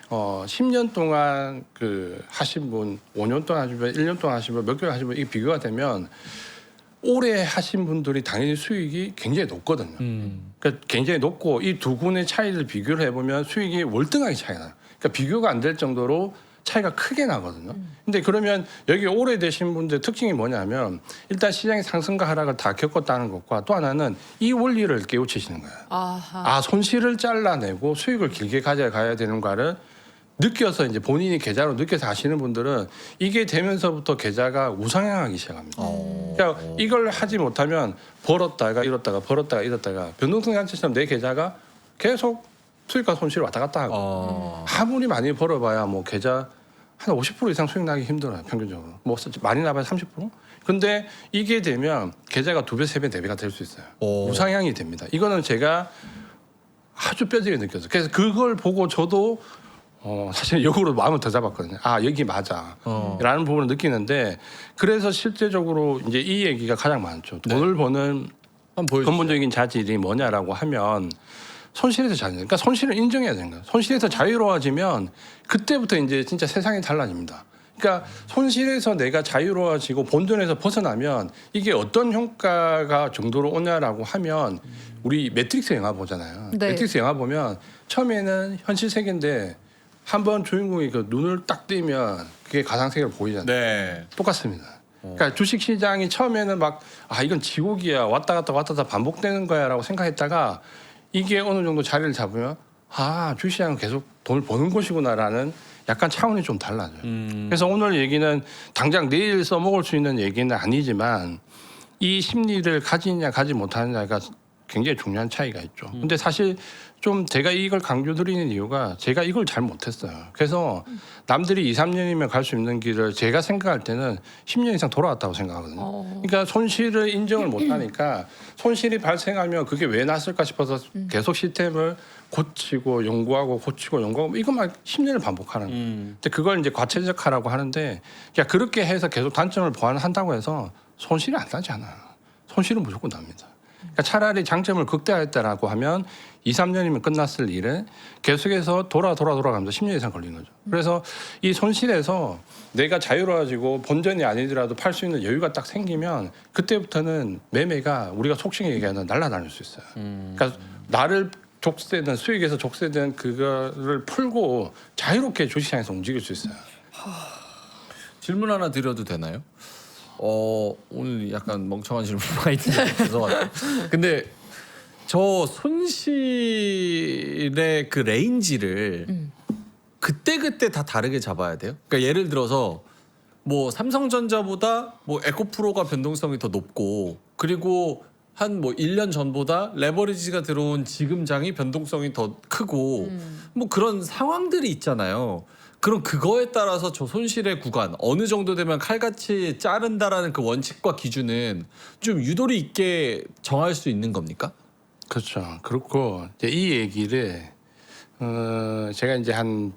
10년 동안 그 하신 분, 5년 동안 하신 분, 1년 동안 하신 분, 몇 개월 하신 분 이게 비교가 되면 오래 하신 분들이 당연히 수익이 굉장히 높거든요. 그러니까 굉장히 높고 이 두 군의 차이를 비교를 해보면 수익이 월등하게 차이가 나요. 그러니까 비교가 안 될 정도로 차이가 크게 나거든요. 근데 그러면 여기 오래되신 분들 특징이 뭐냐면 일단 시장의 상승과 하락을 다 겪었다는 것과 또 하나는 이 원리를 깨우치시는 거예요. 아하. 손실을 잘라내고 수익을 길게 가져가야 되는 거를 느껴서 이제 본인이 계좌로 느껴서 하시는 분들은 이게 되면서부터 계좌가 우상향하기 시작합니다. 그러니까 이걸 하지 못하면 벌었다가 잃었다가 벌었다가 잃었다가 변동성 장치처럼 내 계좌가 계속 수익과 손실 왔다 갔다 하고 아무리 많이 벌어봐야 뭐 계좌 한 50% 이상 수익 나기 힘들어요. 평균적으로. 뭐 많이 나봐야 30%. 근데 이게 되면 계좌가 2배, 3배, 4배가 될 수 있어요. 우상향이 됩니다. 이거는 제가 아주 뼈저리게 느꼈어요. 그래서 그걸 보고 저도 사실 역으로 마음을 더 잡았거든요. 여기 맞아. 라는 부분을 느끼는데 그래서 실제적으로 이제 이 얘기가 가장 많죠. 돈을 버는 한번 보여주세요. 근본적인 자질이 뭐냐라고 하면 손실에서 자유. 그러니까 손실을 인정해야 되는 거예요. 손실에서 자유로워지면 그때부터 이제 진짜 세상이 달라집니다. 그러니까 손실에서 내가 자유로워지고 본전에서 벗어나면 이게 어떤 효과가 정도로 오냐라고 하면 우리 매트릭스 영화 보잖아요. 네. 매트릭스 영화 보면 처음에는 현실 세계인데 한번 주인공이 그 눈을 딱 뜨면 그게 가상 세계로 보이잖아요. 네. 똑같습니다. 그러니까 주식 시장이 처음에는 막 이건 지옥이야 왔다 갔다 반복되는 거야라고 생각했다가 이게 어느 정도 자리를 잡으면 주식 시장은 계속 돈을 버는 곳이구나라는 약간 차원이 좀 달라져요. 그래서 오늘 얘기는 당장 내일 써먹을 수 있는 얘기는 아니지만 이 심리를 가지느냐 가지 못하느냐가 굉장히 중요한 차이가 있죠. 근데 사실 좀 제가 이걸 강조드리는 이유가 제가 이걸 잘 못했어요. 그래서 남들이 2, 3년이면 갈 수 있는 길을 제가 생각할 때는 10년 이상 돌아왔다고 생각하거든요. 그러니까 손실을 인정을 못하니까 손실이 발생하면 그게 왜 났을까 싶어서 계속 시스템을 고치고 연구하고 고치고 연구하고 이것만 10년을 반복하는 거예요. 근데 그걸 이제 과체적화라고 하는데 그렇게 해서 계속 단점을 보완한다고 해서 손실이 안 나지 않아요. 손실은 무조건 납니다. 그러니까 차라리 장점을 극대화했다라고 하면 2, 3년이면 끝났을 일을 계속해서 돌아가면서 10년 이상 걸리는 거죠. 그래서 이 손실에서 내가 자유로워지고 본전이 아니더라도 팔 수 있는 여유가 딱 생기면 그때부터는 매매가 우리가 속칭 얘기하는 날아다닐 수 있어요. 그러니까 나를 족쇄든 수익에서 족쇄든 그거를 풀고 자유롭게 주식시장에서 움직일 수 있어요. 질문 하나 드려도 되나요? 오늘 약간 멍청한 질문 많이 드려서 죄송합니다. 근데 저 손실의 그 레인지를 그때 다 다르게 잡아야 돼요? 그러니까 예를 들어서 뭐 삼성전자보다 뭐 에코프로가 변동성이 더 높고 그리고 한 뭐 1년 전보다 레버리지가 들어온 지금 장이 변동성이 더 크고 뭐 그런 상황들이 있잖아요. 그럼 그거에 따라서 저 손실의 구간 어느 정도 되면 칼같이 자른다라는 그 원칙과 기준은 좀 유도리 있게 정할 수 있는 겁니까? 그렇죠. 그렇고 이제 이 얘기를 제가 이제 한두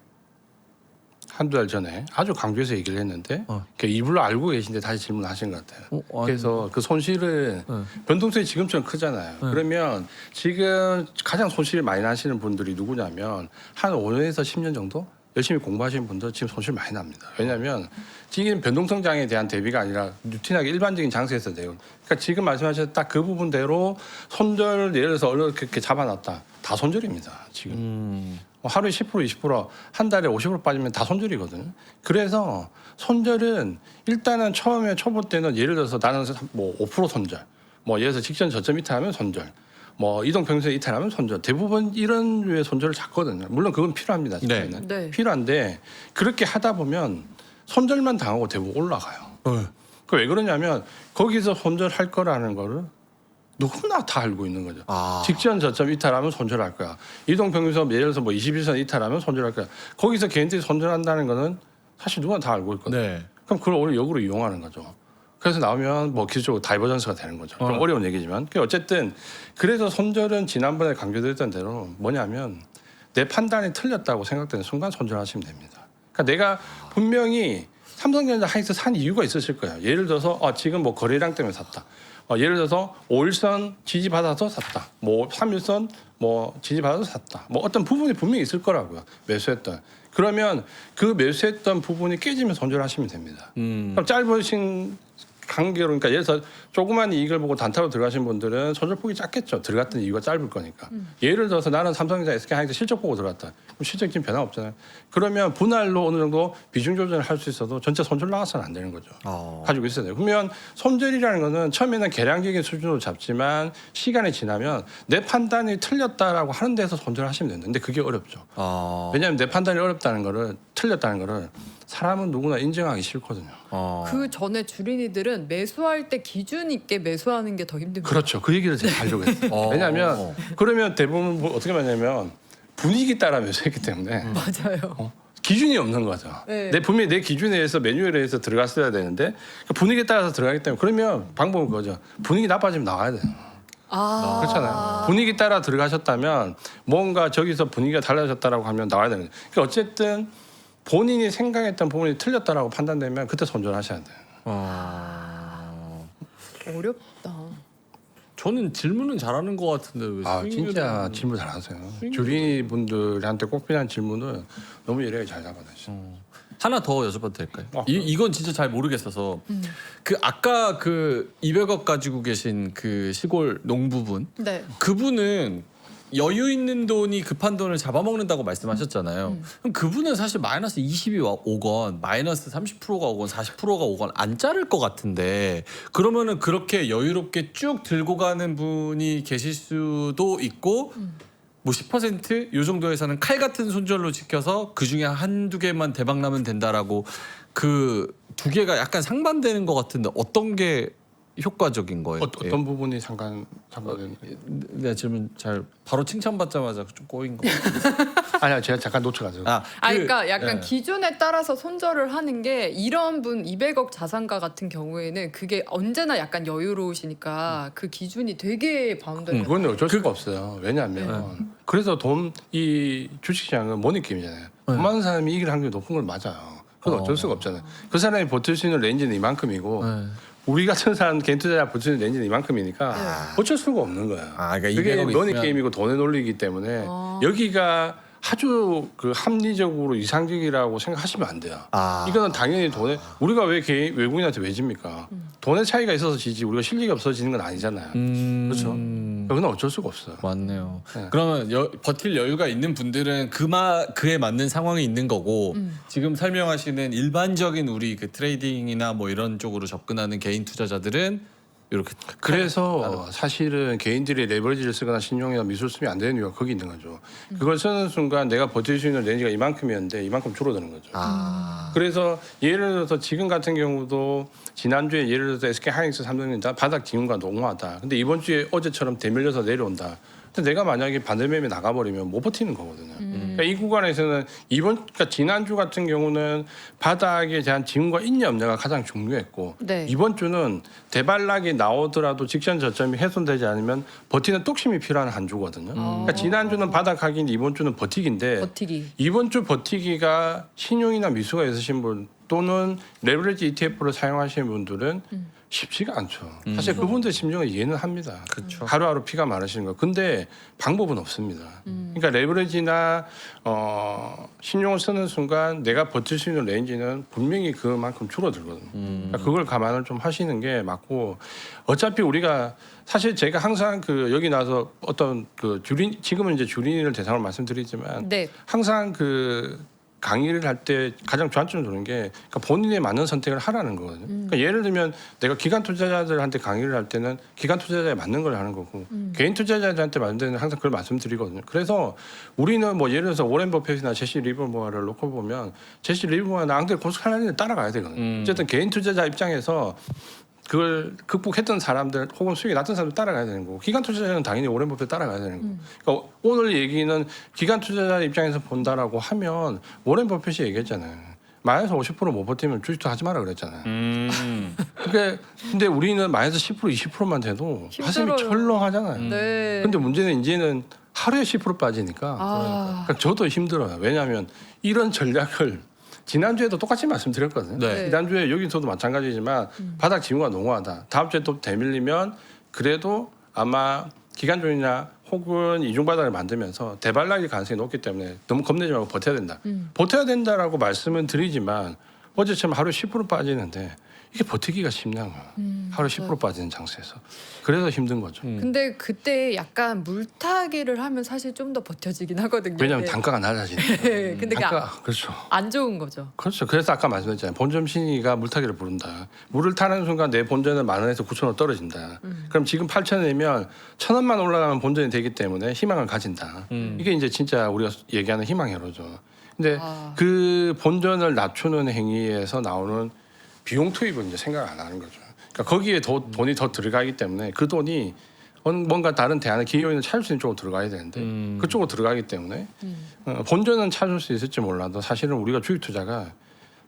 달 전에 아주 강조해서 얘기를 했는데 그 이불로 알고 계신데 다시 질문하신 것 같아요. 그래서 그 손실은 변동성이 지금처럼 크잖아요. 그러면 지금 가장 손실이 많이 나시는 분들이 누구냐면 한 5년에서 10년 정도 열심히 공부하시는 분들 지금 손실 많이 납니다. 왜냐하면 지금 변동성 장에 대한 대비가 아니라 루틴하게 일반적인 장세에서 돼요. 그러니까 지금 말씀하셨던 딱 그 부분대로 손절 예를 들어서 어렵게 잡아놨다. 다 손절입니다. 지금. 하루에 10% 20%한 달에 50% 빠지면 다 손절이거든요. 그래서 손절은 일단은 처음에 초보 때는 예를 들어서 나는 뭐 5% 손절, 뭐 예를 들어서 직전 저점 이탈하면 손절, 뭐 이동 평균선 이탈하면 손절. 대부분 이런 류의 손절을 잡거든요. 물론 그건 필요합니다. 네. 네. 필요한데 그렇게 하다 보면 손절만 당하고 대부분 올라가요. 그 왜 그러냐면 거기서 손절할 거라는 거를 누구나 다 알고 있는 거죠. 직전 저점 이탈하면 손절할 거야. 이동평균선 예를 들어서 뭐 21선 이탈하면 손절할 거야. 거기서 개인들이 손절한다는 거는 사실 누구나 다 알고 있거든요. 네. 그럼 그걸 오히려 역으로 이용하는 거죠. 그래서 나오면 뭐 기술적으로 다이버전스가 되는 거죠. 좀 어려운 얘기지만. 어쨌든 그래서 손절은 지난번에 강조드렸던 대로 뭐냐면 내 판단이 틀렸다고 생각되는 순간 손절하시면 됩니다. 그러니까 내가 분명히 삼성전자 하이스 산 이유가 있으실 거예요. 예를 들어서 지금 뭐 거래량 때문에 샀다. 예를 들어서 5일선 지지받아서 샀다. 뭐 3일선 뭐 지지받아서 샀다. 뭐 어떤 부분이 분명히 있을 거라고요. 매수했던. 그러면 그 매수했던 부분이 깨지면 손절하시면 됩니다. 그럼 짧으신 간격으로 그러니까 예를 들어서 조그만 이익을 보고 단타로 들어가신 분들은 손절폭이 작겠죠. 들어갔던 이유가 짧을 거니까. 예를 들어서 나는 삼성전자 SK하이닉스 실적 보고 들어갔다. 그럼 실적 지금 변화 없잖아요. 그러면 분할로 어느 정도 비중 조절을 할 수 있어도 전체 손절 나가서는 안 되는 거죠. 가지고 있어야 돼요. 그러면 손절이라는 거는 처음에는 계량적인 수준으로 잡지만 시간이 지나면 내 판단이 틀렸다라고 하는 데서 손절하시면 되는데 근데 그게 어렵죠. 왜냐하면 내 판단이 어렵다는 거를 틀렸다는 거를 사람은 누구나 인정하기 싫거든요. 그 전에 주린이들은 매수할 때 기준 있게 매수하는 게 더 힘듭니다. 그렇죠. 그 얘기를 제가 하려고 했어요. 왜냐하면 그러면 대부분 뭐 어떻게 하냐면 분위기 따라 매수했기 때문에 맞아요. 기준이 없는 거죠. 네. 분명히 내 기준에 의해서 매뉴얼에 의해서 들어갔어야 되는데 분위기에 따라서 들어가기 때문에 그러면 방법은 그거죠. 분위기 나빠지면 나와야 돼요. 그렇잖아요. 분위기 따라 들어가셨다면 뭔가 저기서 분위기가 달라졌다라고 하면 나와야 되는 거예요. 그러니까 어쨌든 본인이 생각했던 부분이 틀렸다라고 판단되면 그때 손절하셔야 돼요. 어렵다. 저는 질문은 잘하는 것 같은데 왜 진짜 질문 잘하세요. 주린이 분들한테 꼭 필요한 질문을 너무 예리하게 잘 잡아내시죠. 하나 더 여쭤봐도 될까요? 이건 진짜 잘 모르겠어서 그 아까 그 200억 가지고 계신 그 시골 농부분 네. 그분은 여유 있는 돈이 급한 돈을 잡아먹는다고 말씀하셨잖아요. 그럼 그분은 사실 마이너스 20이 오건 마이너스 30%가 오건 40%가 오건 안 자를 것 같은데 그러면은 그렇게 여유롭게 쭉 들고 가는 분이 계실 수도 있고 뭐 10%요 정도에서는 칼 같은 손절로 지켜서 그 중에 한두 개만 대박 나면 된다라고 그 두 개가 약간 상반되는 것 같은데 어떤 게 효과적인 거예요? 어떤 부분이 상관되는? 네, 질문 잘 바로 칭찬받자마자 좀 꼬인 거. 아니야, 제가 잠깐 놓쳐가지고. 그러니까 약간 예. 기준에 따라서 손절을 하는 게 이런 분 200억 자산가 같은 경우에는 그게 언제나 약간 여유로우시니까 그 기준이 되게 바운더리가 그건 어쩔 수가 없어요. 왜냐하면 그래서 이 주식시장은 모닝 게임이잖아요. 돈 많은 사람이 이길 확률이 높은 건 맞아요. 그건 어쩔 수가 없잖아요. 그 사람이 버틸 수 있는 레인지는 이만큼이고 우리 같은 사람 개인 투자자 버틸 수 있는 레인지는 이만큼이니까 어쩔 수가 없는 거예요. 그러니까 그게 200억 머니 있으면... 게임이고 돈의 논리이기 때문에 여기가 아주 그 합리적으로 이상적이라고 생각하시면 안 돼요. 이거는 당연히 돈에 우리가 왜 외국인한테 왜 집니까? 돈의 차이가 있어서 지지 우리가 실력이 없어지는 건 아니잖아요. 그렇죠? 그건 어쩔 수가 없어요. 맞네요. 그러면 버틸 여유가 있는 분들은 그에 맞는 상황이 있는 거고 지금 설명하시는 일반적인 우리 그 트레이딩이나 뭐 이런 쪽으로 접근하는 개인 투자자들은 이렇게 그래서 사실은 개인들이 레버리지를 쓰거나 신용이나 미술 쓰면 안 되는 이유가 거기 있는 거죠. 그걸 쓰는 순간 내가 버틸 수 있는 레인지가 이만큼이었는데 이만큼 줄어드는 거죠. 그래서 예를 들어서 지금 같은 경우도 지난주에 예를 들어서 SK 하이닉스 삼성전자 바닥 기운과 농후하다. 근데 이번 주에 어제처럼 대밀려서 내려온다. 근데 내가 만약에 반대매매 나가버리면 못 버티는 거거든요. 그러니까 이 구간에서는 그러니까 지난주 같은 경우는 바닥에 대한 징후가 있냐 없냐가 가장 중요했고 네. 이번 주는 대발락이 나오더라도 직전 저점이 훼손되지 않으면 버티는 뚝심이 필요한 한 주거든요. 그러니까 지난주는 바닥하기인데 이번 주는 버티기인데 버티기. 이번 주 버티기가 신용이나 미수가 있으신 분 또는 레버리지 ETF를 사용하시는 분들은 쉽지가 않죠. 사실 그분들 심정을 이해는 합니다. 그렇죠. 하루하루 피가 마르시는 거. 근데 방법은 없습니다. 그러니까 레버리지나 신용을 쓰는 순간 내가 버틸 수 있는 레인지는 분명히 그만큼 줄어들거든요. 그러니까 그걸 감안을 좀 하시는 게 맞고 어차피 우리가 사실 제가 항상 그 여기 나서 어떤 그 지금은 이제 주린이를 대상으로 말씀드리지만 네. 항상 그 강의를 할 때 가장 저한점을 두는 게 그러니까 본인에 맞는 선택을 하라는 거거든요. 그러니까 예를 들면 내가 기관 투자자들한테 강의를 할 때는 기관 투자자에 맞는 걸 하는 거고 개인 투자자들한테 맞는 데는 항상 그걸 말씀드리거든요. 그래서 우리는 뭐 예를 들어서 오렌 버핏이나 제시 리버모어를 놓고 보면 제시 리버모어나 앙드레 고스칼라니를 따라가야 되거든요. 어쨌든 개인 투자자 입장에서 그걸 극복했던 사람들 혹은 수익이 낮은 사람들 따라가야 되는 거고 기관 투자자는 당연히 오렌 버핏 따라가야 되는 거고 그러니까 오늘 얘기는 기관 투자자 입장에서 본다라고 하면 오렌 버핏이 얘기했잖아요. 마이너스 50%못 버티면 주식도 하지 마라 그랬잖아요. 그러니까 근데 우리는 마이너스 10% 20%만 돼도 가슴이 힘들어요. 철렁하잖아요. 네. 근데 문제는 이제는 하루에 10% 빠지니까 그러니까 저도 힘들어요. 왜냐하면 이런 전략을 지난주에도 똑같이 말씀드렸거든요. 네. 지난주에 여기서도 마찬가지지만 바닥 징후가 농후하다. 다음 주에 또 대밀리면 그래도 아마 기간종이나 혹은 이중바닥을 만들면서 대발락일 가능성이 높기 때문에 너무 겁내지 말고 버텨야 된다. 버텨야 된다라고 말씀은 드리지만 어제처럼 하루에 10% 빠지는데 이게 버티기가 쉽냐고. 하루에 10% 빠지는 장세에서. 그래서 힘든 거죠. 근데 그때 약간 물타기를 하면 사실 좀 더 버텨지긴 하거든요. 왜냐하면 네. 단가가 낮아지니까. 네. 근데 그게 단가 그렇죠. 안 좋은 거죠. 그렇죠. 그래서 아까 말씀드렸잖아요. 본전 신이가 물타기를 부른다. 물을 타는 순간 내 본전은 10,000원에서 9,000원 떨어진다. 그럼 지금 8,000원이면 1,000원만 올라가면 본전이 되기 때문에 희망을 가진다. 이게 이제 진짜 우리가 얘기하는 희망회로죠. 근데 그 본전을 낮추는 행위에서 나오는 비용 투입은 이제 생각 안 하는 거죠. 그러니까 거기에 돈이 더 들어가기 때문에 그 돈이 뭔가 다른 대안의 기회를 찾을 수 있는 쪽으로 들어가야 되는데 그쪽으로 들어가기 때문에 본전은 찾을 수 있을지 몰라도 사실은 우리가 주식 투자가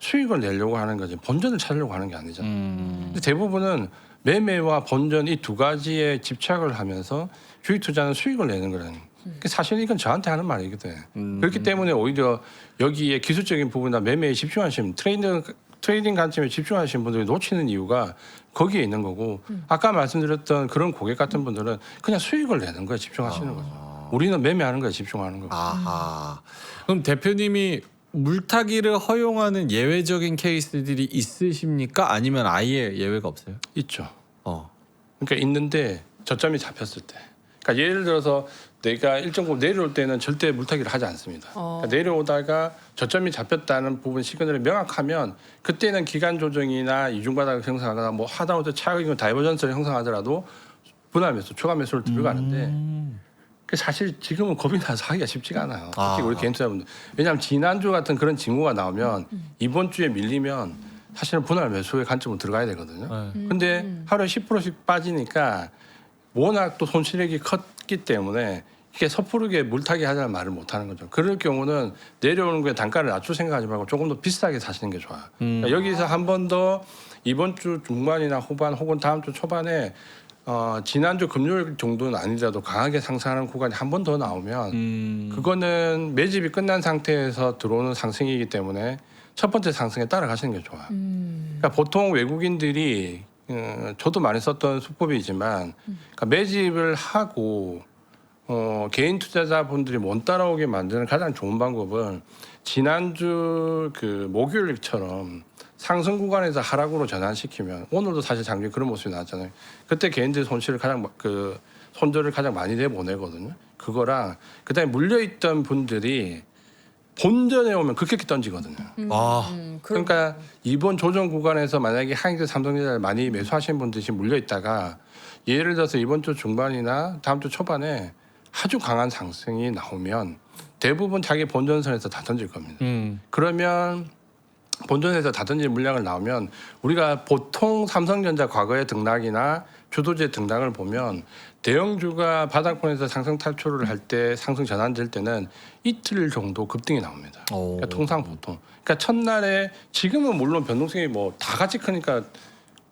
수익을 내려고 하는 거지 본전을 찾으려고 하는 게 아니잖아요. 근데 대부분은 매매와 본전 이 두 가지에 집착을 하면서 주식 투자는 수익을 내는 거라는 사실 이건 저한테 하는 말이거든. 그렇기 때문에 오히려 여기에 기술적인 부분이나 매매에 집중하시면 트레이딩 관점에 집중하시는 분들이 놓치는 이유가 거기에 있는 거고 아까 말씀드렸던 그런 고객 같은 분들은 그냥 수익을 내는 거에 집중하시는 거죠. 우리는 매매하는 거에 집중하는 거고. 아하. 그럼 대표님이 물타기를 허용하는 예외적인 케이스들이 있으십니까? 아니면 아예 예외가 없어요? 있죠. 어. 그러니까 있는데 저점이 잡혔을 때. 그러니까 예를 들어서 내가 일정 부분 내려올 때는 절대 물타기를 하지 않습니다. 그러니까 내려오다가 저점이 잡혔다는 부분 시그널이 명확하면 그때는 기간 조정이나 이중바닥을 형성하거나 뭐 하다못해 차익이나 다이버전스를 형성하더라도 분할 매수, 추가 매수를 들어가는데 사실 지금은 겁이 나서 하기가 쉽지가 않아요. 특히 우리 개인 투자분들. 왜냐하면 지난주 같은 그런 징후가 나오면 이번 주에 밀리면 사실은 분할 매수의 관점으로 들어가야 되거든요. 근데 하루에 10%씩 빠지니까 워낙 또 손실액이 컸기 때문에 이게 섣부르게 물타기 하자는 말을 못 하는 거죠. 그럴 경우는 내려오는 거에 단가를 낮출 생각하지 말고 조금 더 비싸게 사시는 게 좋아요. 그러니까 여기서 한 번 더 이번 주 중반이나 후반 혹은 다음 주 초반에 지난주 금요일 정도는 아니더라도 강하게 상승하는 구간이 한 번 더 나오면 그거는 매집이 끝난 상태에서 들어오는 상승이기 때문에 첫 번째 상승에 따라가시는 게 좋아요. 그러니까 보통 외국인들이 저도 많이 썼던 수법이지만 그러니까 매집을 하고 개인 투자자분들이 못 따라오게 만드는 가장 좋은 방법은 지난주 그 목요일처럼 상승 구간에서 하락으로 전환시키면 오늘도 사실 장중에 그런 모습이 나왔잖아요. 그때 개인들 손실을 손절을 가장 많이 내보내거든요. 그거랑 그다음에 물려있던 분들이 본전에 오면 급격히 던지거든요. 그러니까 이번 조정 구간에서 만약에 하이드 삼성전자를 많이 매수하시는 분들이 지금 물려있다가 예를 들어서 이번 주 중반이나 다음 주 초반에 아주 강한 상승이 나오면 대부분 자기 본전선에서 다 던질 겁니다. 그러면 본전에서 다 던진 물량을 나오면 우리가 보통 삼성전자 과거의 등락이나 주도주의 등락을 보면 대형주가 바닥권에서 상승 탈출을 할 때 상승 전환될 때는 이틀 정도 급등이 나옵니다. 그러니까 통상 보통. 그러니까 첫날에 지금은 물론 변동성이 뭐 다 같이 크니까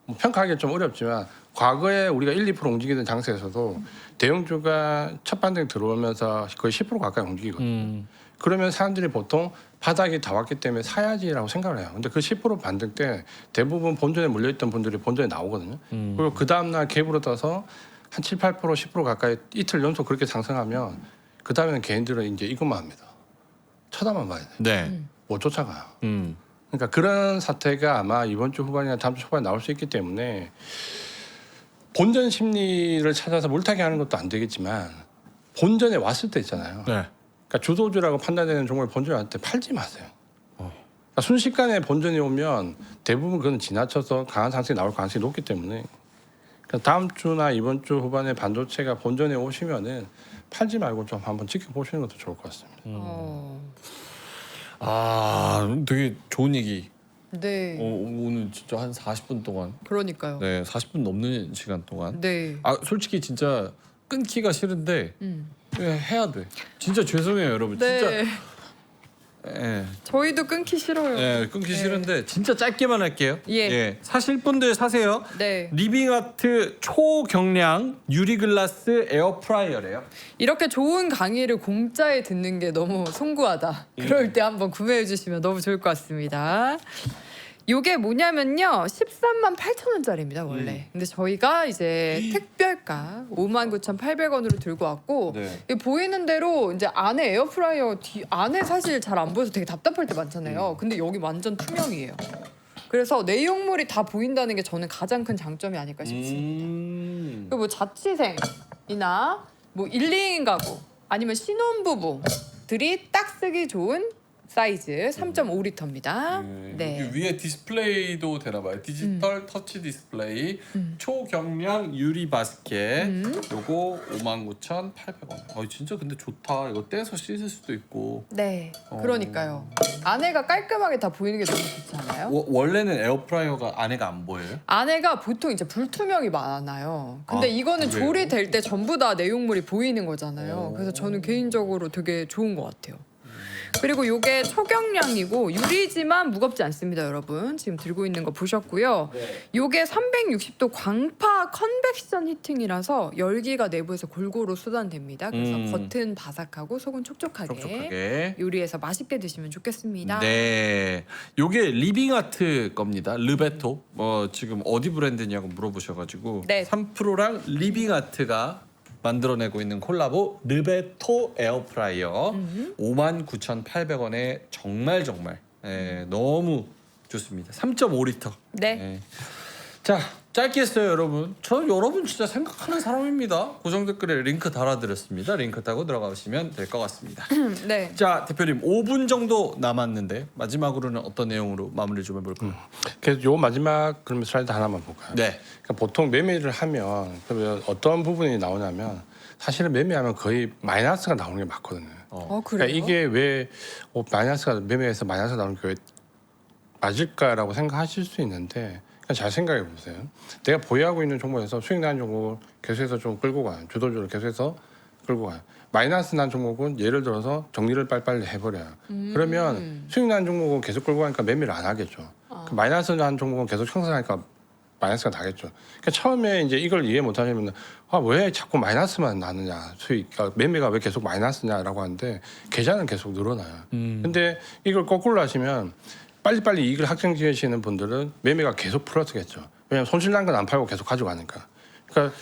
뭐 평가하기 좀 어렵지만 과거에 우리가 1, 2% 움직이던 장세에서도 대형주가 첫 반등 들어오면서 거의 10% 가까이 움직이거든요. 그러면 사람들이 보통 바닥이 다 왔기 때문에 사야지라고 생각을 해요. 근데 그 10% 반등 때 대부분 본전에 물려있던 분들이 본전에 나오거든요. 그리고 그 다음날 갭으로 떠서 한 7, 8%, 10% 가까이 이틀 연속 그렇게 상승하면 그 다음에는 개인들은 이제 이것만 합니다. 쳐다만 봐야 돼요. 네. 못 쫓아가요. 음. 그러니까 그런 사태가 아마 이번 주 후반이나 다음 주 초반에 나올 수 있기 때문에 본전 심리를 찾아서 물타기 하는 것도 안 되겠지만 본전에 왔을 때 있잖아요. 네. 그러니까 주도주라고 판단되는 종목을 본전에 왔을 때 팔지 마세요. 그러니까 순식간에 본전이 오면 대부분 그건 지나쳐서 강한 상승이 나올 가능성이 높기 때문에 그러니까 다음 주나 이번 주 후반에 반도체가 본전에 오시면은 팔지 말고 좀 한번 지켜보시는 것도 좋을 것 같습니다. 아, 되게 좋은 얘기. 네. 오늘 진짜 한 40분 동안. 그러니까요. 네, 40분 넘는 시간 동안. 네. 아, 솔직히 진짜 끊기가 싫은데 음. 해야 돼. 진짜 죄송해요, 여러분. 네. 진짜. 예. 저희도 끊기 싫어요. 예, 끊기 싫은데 진짜 짧게만 할게요. 예. 사실 분들 사세요. 네. 리빙아트 초경량 유리글라스 에어프라이어래요. 이렇게 좋은 강의를 공짜에 듣는 게 너무 송구하다. 그럴 때 한번 구매해 주시면 너무 좋을 것 같습니다. 요게 뭐냐면요. 13만 8천 원짜리입니다, 원래. 근데 저희가 이제 특별가 59,800원으로 들고 왔고 네. 이 보이는 대로 이제 안에 에어프라이어 안에 사실 잘 안 보여서 되게 답답할 때 많잖아요. 근데 여기 완전 투명이에요. 그래서 내용물이 다 보인다는 게 저는 가장 큰 장점이 아닐까 싶습니다. 그리고 뭐 자취생이나 뭐 1, 2인 가구 아니면 신혼부부들이 딱 쓰기 좋은 사이즈 3.5리터입니다. 네. 여기 위에 디스플레이도 되나 봐요. 디지털 터치 디스플레이 초경량 유리 바스켓. 요거 59,800원. 진짜 근데 좋다. 이거 떼서 씻을 수도 있고. 네. 그러니까요. 안에가 깔끔하게 다 보이는 게 너무 좋지 않아요? 원래는 에어프라이어가 안에가 안 보여요? 안에가 보통 이제 불투명이 많아요. 근데 아, 이거는 그래요? 조리될 때 전부 다 내용물이 보이는 거잖아요. 그래서 저는 개인적으로 되게 좋은 것 같아요. 그리고 요게 초경량이고 유리지만 무겁지 않습니다, 여러분. 지금 들고 있는 거 보셨고요. 요게 360도 광파 컨벡션 히팅이라서 열기가 내부에서 골고루 쏟아냅니다. 그래서 겉은 바삭하고 속은 촉촉하게 유리에서 맛있게 드시면 좋겠습니다. 네. 요게 리빙아트 겁니다. 르베토. 지금 어디 브랜드냐고 물어보셔가지고 네. 3프로랑 리빙아트가 만들어내고 있는 콜라보 르베토 에어프라이어 59,800원에 정말 너무 좋습니다. 3.5리터. 네. 자, 짧게 했어요, 여러분. 저 여러분 진짜 생각하는 사람입니다. 고정 댓글에 링크 달아드렸습니다. 링크 타고 들어가시면 될 것 같습니다. 네. 자, 대표님 5분 정도 남았는데 마지막으로는 어떤 내용으로 마무리 좀 해볼까요? 그래서 요 마지막 그러면 슬라이드 하나만 볼까요? 네. 그러니까 보통 매매를 하면 그러면 어떤 부분이 나오냐면 사실은 매매하면 거의 마이너스가 나오는 게 맞거든요. 그래요? 그러니까 이게 왜 마이너스가 매매해서 마이너스 나오는 게 왜 맞을까라고 생각하실 수 있는데 그냥 잘 생각해 보세요. 내가 보유하고 있는 종목에서 수익 나는 종목을 계속해서 좀 끌고 가요. 주도주를 계속해서 끌고 가요. 마이너스 난 종목은 예를 들어서 정리를 빨리빨리 해버려요. 그러면 수익 나는 종목은 계속 끌고 가니까 매매를 안 하겠죠. 그 마이너스 난 종목은 계속 형성하니까 마이너스가 나겠죠. 그러니까 처음에 이제 이걸 이해 못 하시면 왜 자꾸 마이너스만 나느냐 수익 매매가 왜 계속 마이너스냐라고 하는데 계좌는 계속 늘어나요. 근데 이걸 거꾸로 하시면 빨리빨리 이익을 확정지으시는 분들은 매매가 계속 플러스겠죠. 왜냐하면 손실 난 건 안 팔고 계속 가져가니까. 그러니까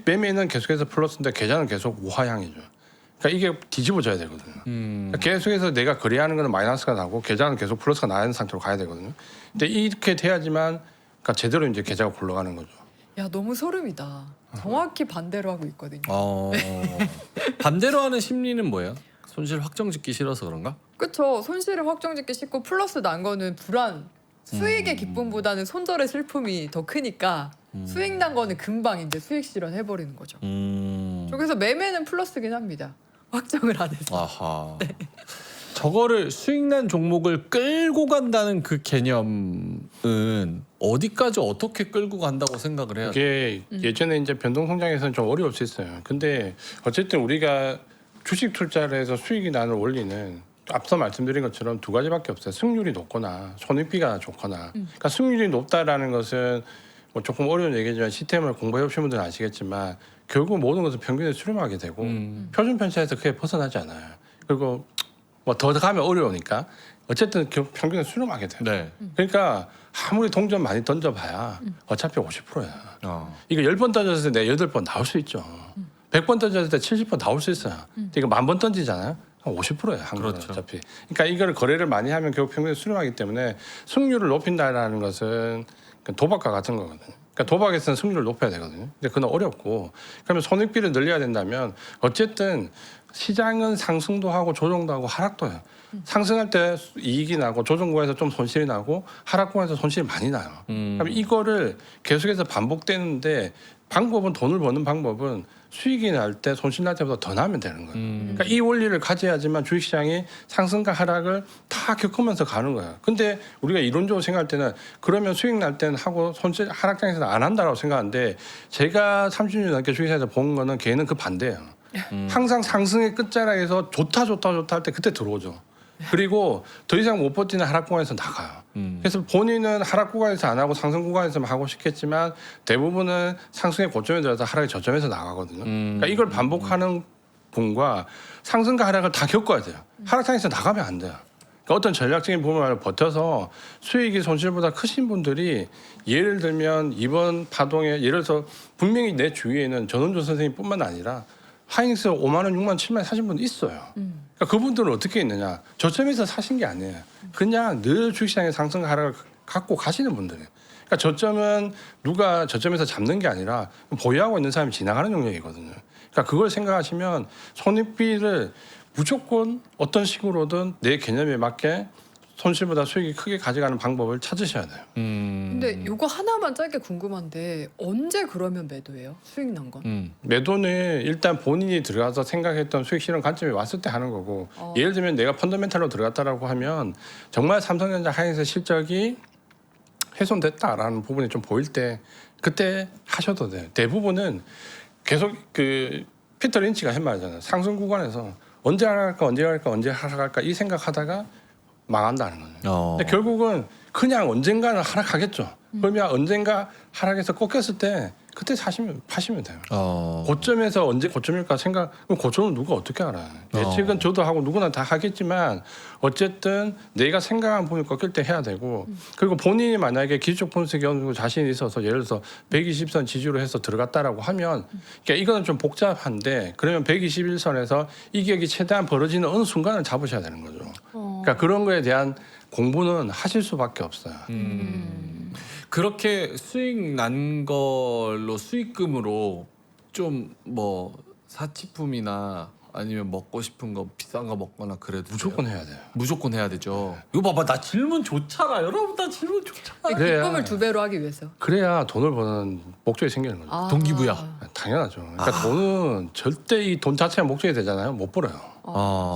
매매는 계속해서 플러스인데 계좌는 계속 우하향이죠. 그러니까 이게 뒤집어져야 되거든요. 그러니까 계속해서 내가 거래하는 거는 마이너스가 나고 계좌는 계속 플러스가 나는 상태로 가야 되거든요. 근데 이렇게 돼야지만 그러니까 제대로 이제 계좌가 굴러가는 거죠. 야, 너무 소름이다. 정확히 반대로 하고 있거든요. 반대로 하는 심리는 뭐예요? 손실 확정 짓기 싫어서 그런가? 그쵸. 손실을 확정짓기 쉽고 플러스 난 거는 불안. 수익의 기쁨보다는 손절의 슬픔이 더 크니까 수익 난 거는 금방 이제 수익 실현 해버리는 거죠. 그래서 매매는 플러스긴 합니다. 확정을 안 해서. 아하. 저거를 수익난 종목을 끌고 간다는 그 개념은 어디까지 어떻게 끌고 간다고 생각을 해야 돼요? 이게 예전에 이제 변동 성장에서는 좀 어려울 수 있어요. 근데 어쨌든 우리가 주식 투자를 해서 수익이 나는 원리는 앞서 말씀드린 것처럼 두 가지밖에 없어요. 승률이 높거나 손익비가 좋거나. 그러니까 승률이 높다라는 것은 뭐 조금 어려운 얘기지만 시스템을 공부해 보신 분들은 아시겠지만 결국 모든 것은 평균에 수렴하게 되고 표준 편차에서 크게 벗어나지 않아요. 그리고 뭐 더 가면 어려우니까 어쨌든 평균에 수렴하게 돼요. 네. 그러니까 아무리 동전 많이 던져봐야 어차피 50%야. 어. 이거 10번 던졌을 때 8번 나올 수 있죠. 100번 던졌을 때 70번 나올 수 있어요. 근데 이거 1000번 던지잖아요. 50%예요. 한국은 그렇죠. 어차피. 그러니까 이걸 거래를 많이 하면 결국 평균에 수렴하기 때문에 승률을 높인다라는 것은 도박과 같은 거거든요. 그러니까 도박에서는 승률을 높여야 되거든요. 근데 그건 어렵고 그러면 손익비를 늘려야 된다면 어쨌든 시장은 상승도 하고 조정도 하고 하락도 해요. 상승할 때 이익이 나고 조정구에서 좀 손실이 나고 하락구에서 손실이 많이 나요. 그럼 이거를 계속해서 반복되는데 방법은 돈을 버는 방법은 수익이 날 때 손실 날 때보다 더 나면 되는 거예요. 그러니까 이 원리를 가져야지만 주식시장이 상승과 하락을 다 겪으면서 가는 거예요. 근데 우리가 이론적으로 생각할 때는 그러면 수익 날 때는 하고 손실 하락장에서는 안 한다고 생각하는데 제가 30년 넘게 주식시장에서 본 거는 걔는 그 반대예요. 항상 상승의 끝자락에서 좋다 할 때 그때 들어오죠. 그리고 더 이상 못 버티는 하락 구간에서 나가요. 그래서 본인은 하락 구간에서 안 하고 상승 구간에서만 하고 싶겠지만 대부분은 상승의 고점에 들어서 하락의 저점에서 나가거든요. 그러니까 이걸 반복하는 분과 상승과 하락을 다 겪어야 돼요. 하락장에서 나가면 안 돼요. 그러니까 어떤 전략적인 부분을 버텨서 수익이 손실보다 크신 분들이 예를 들면 이번 파동에 예를 들어서 분명히 내 주위에는 전원조 선생님뿐만 아니라 하이닉스 5만 원, 6만 원, 7만 원 사신 분 있어요. 그러니까 그분들은 어떻게 있느냐? 저점에서 사신 게 아니에요. 그냥 늘 주식시장의 상승 하락을 갖고 가시는 분들이에요. 그러니까 저점은 누가 저점에서 잡는 게 아니라 보유하고 있는 사람이 지나가는 영역이거든요. 그러니까 그걸 생각하시면 손익비를 무조건 어떤 식으로든 내 개념에 맞게 손실보다 수익이 크게 가져가는 방법을 찾으셔야 돼요. 근데 이거 하나만 짧게 궁금한데 언제 그러면 매도해요? 수익 난 건? 매도는 일단 본인이 들어가서 생각했던 수익 실현 관점이 왔을 때 하는 거고 예를 들면 내가 펀더멘탈로 들어갔다라고 하면 정말 삼성전자 하이닉스 실적이 훼손됐다라는 부분이 좀 보일 때 그때 하셔도 돼요. 대부분은 계속 그 피터 린치가 한 말이잖아요. 상승 구간에서 언제 하락할까 이 생각하다가 망한다는 거예요. 근데 결국은 그냥 언젠가는 하락하겠죠. 그러면 언젠가 하락해서 꺾였을 때 그때 파시면 돼요. 고점에서 언제 고점일까 생각. 그럼 고점은 누가 어떻게 알아요? 예측은 저도 하고 누구나 다 하겠지만 어쨌든 내가 생각한 부분이 꺾일 때 해야 되고 그리고 본인이 만약에 기술적 분석에 어느 정도 자신이 있어서 예를 들어서 120선 지지로 해서 들어갔다라고 하면 그러니까 이거는 좀 복잡한데 그러면 121선에서 이격이 최대한 벌어지는 어느 순간을 잡으셔야 되는 거죠. 그러니까 그런 거에 대한 공부는 하실 수밖에 없어요. 그렇게 수익 난 걸로 수익금으로 좀 뭐 사치품이나 아니면 먹고 싶은 거 비싼 거 먹거나 그래도 무조건 돼요? 해야 돼요. 무조건 해야 되죠. 이거 봐봐 나 질문 좋잖아. 여러분 나 질문 좋잖아. 그래야. 기쁨을 2배로 하기 위해서. 그래야 돈을 버는 목적이 생기는 거죠. 아. 동기부여. 당연하죠. 그러니까 돈은 절대 이 돈 자체가 목적이 되잖아요. 못 벌어요.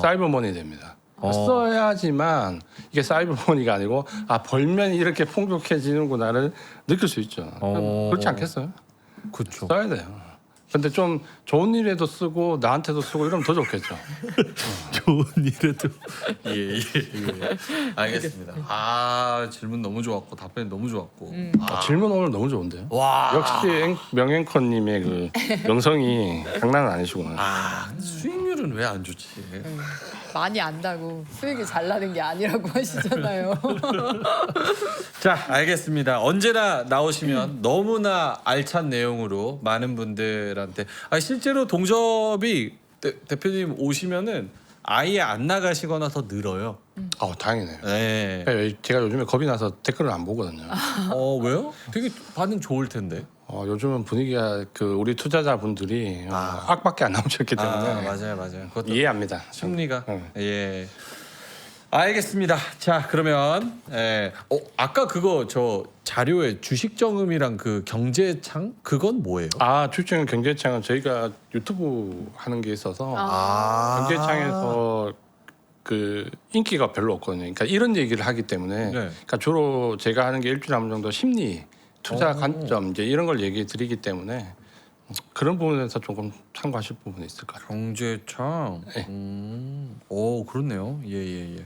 사이버머니 됩니다. 써야지만 이게 사이버머니가 아니고 아 벌면 이렇게 풍족해지는구나를 느낄 수 있죠. 그렇지 않겠어요? 그렇죠. 써야 돼요. 근데 좀 좋은 일에도 쓰고 나한테도 쓰고 이러면 더 좋겠죠. 좋은 일에도 예. 알겠습니다. 아 질문 너무 좋았고 답변이 너무 좋았고. 질문 오늘 너무 좋은데요. 와 역시 명앵커님의 그 명성이 장난은 아니시구나. 아 수익률은 왜 안 좋지? 많이 안다고 수익이 잘 나는 게 아니라고 하시잖아요. 자 알겠습니다. 언제나 나오시면 너무나 알찬 내용으로 많은 분들한테 실제로 동접이 대표님 오시면은 아예 안 나가시거나 더 늘어요. 다행이네요. 네. 그러니까 제가 요즘에 겁이 나서 댓글을 안 보거든요. 왜요? 되게 반응 좋을 텐데. 요즘은 분위기가 그 우리 투자자분들이 악밖에 안 나오셨기 때문에 맞아요. 그것도 이해합니다. 심리가. 응. 예. 알겠습니다. 자 그러면 아까 그거 저 자료에 주식정음이랑 그 경제창 그건 뭐예요? 주식형 경제창은 저희가 유튜브 하는 게 있어서 아. 경제창에서 그 인기가 별로 없거든요. 그러니까 이런 얘기를 하기 때문에 네. 그러니까 주로 제가 하는 게 일주일에 한 번 정도 심리 투자 오. 관점 이제 이런 걸 얘기해 드리기 때문에 그런 부분에서 조금 참고하실 부분이 있을 것 같아요. 경제창. 네. 오 그렇네요. 예예예.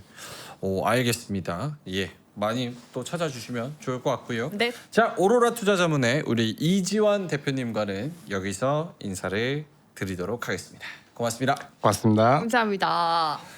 오 알겠습니다. 예. 많이 또 찾아주시면 좋을 것 같고요. 네. 자 오로라 투자자문의 우리 이지환 대표님과는 여기서 인사를 드리도록 하겠습니다. 고맙습니다. 고맙습니다. 감사합니다.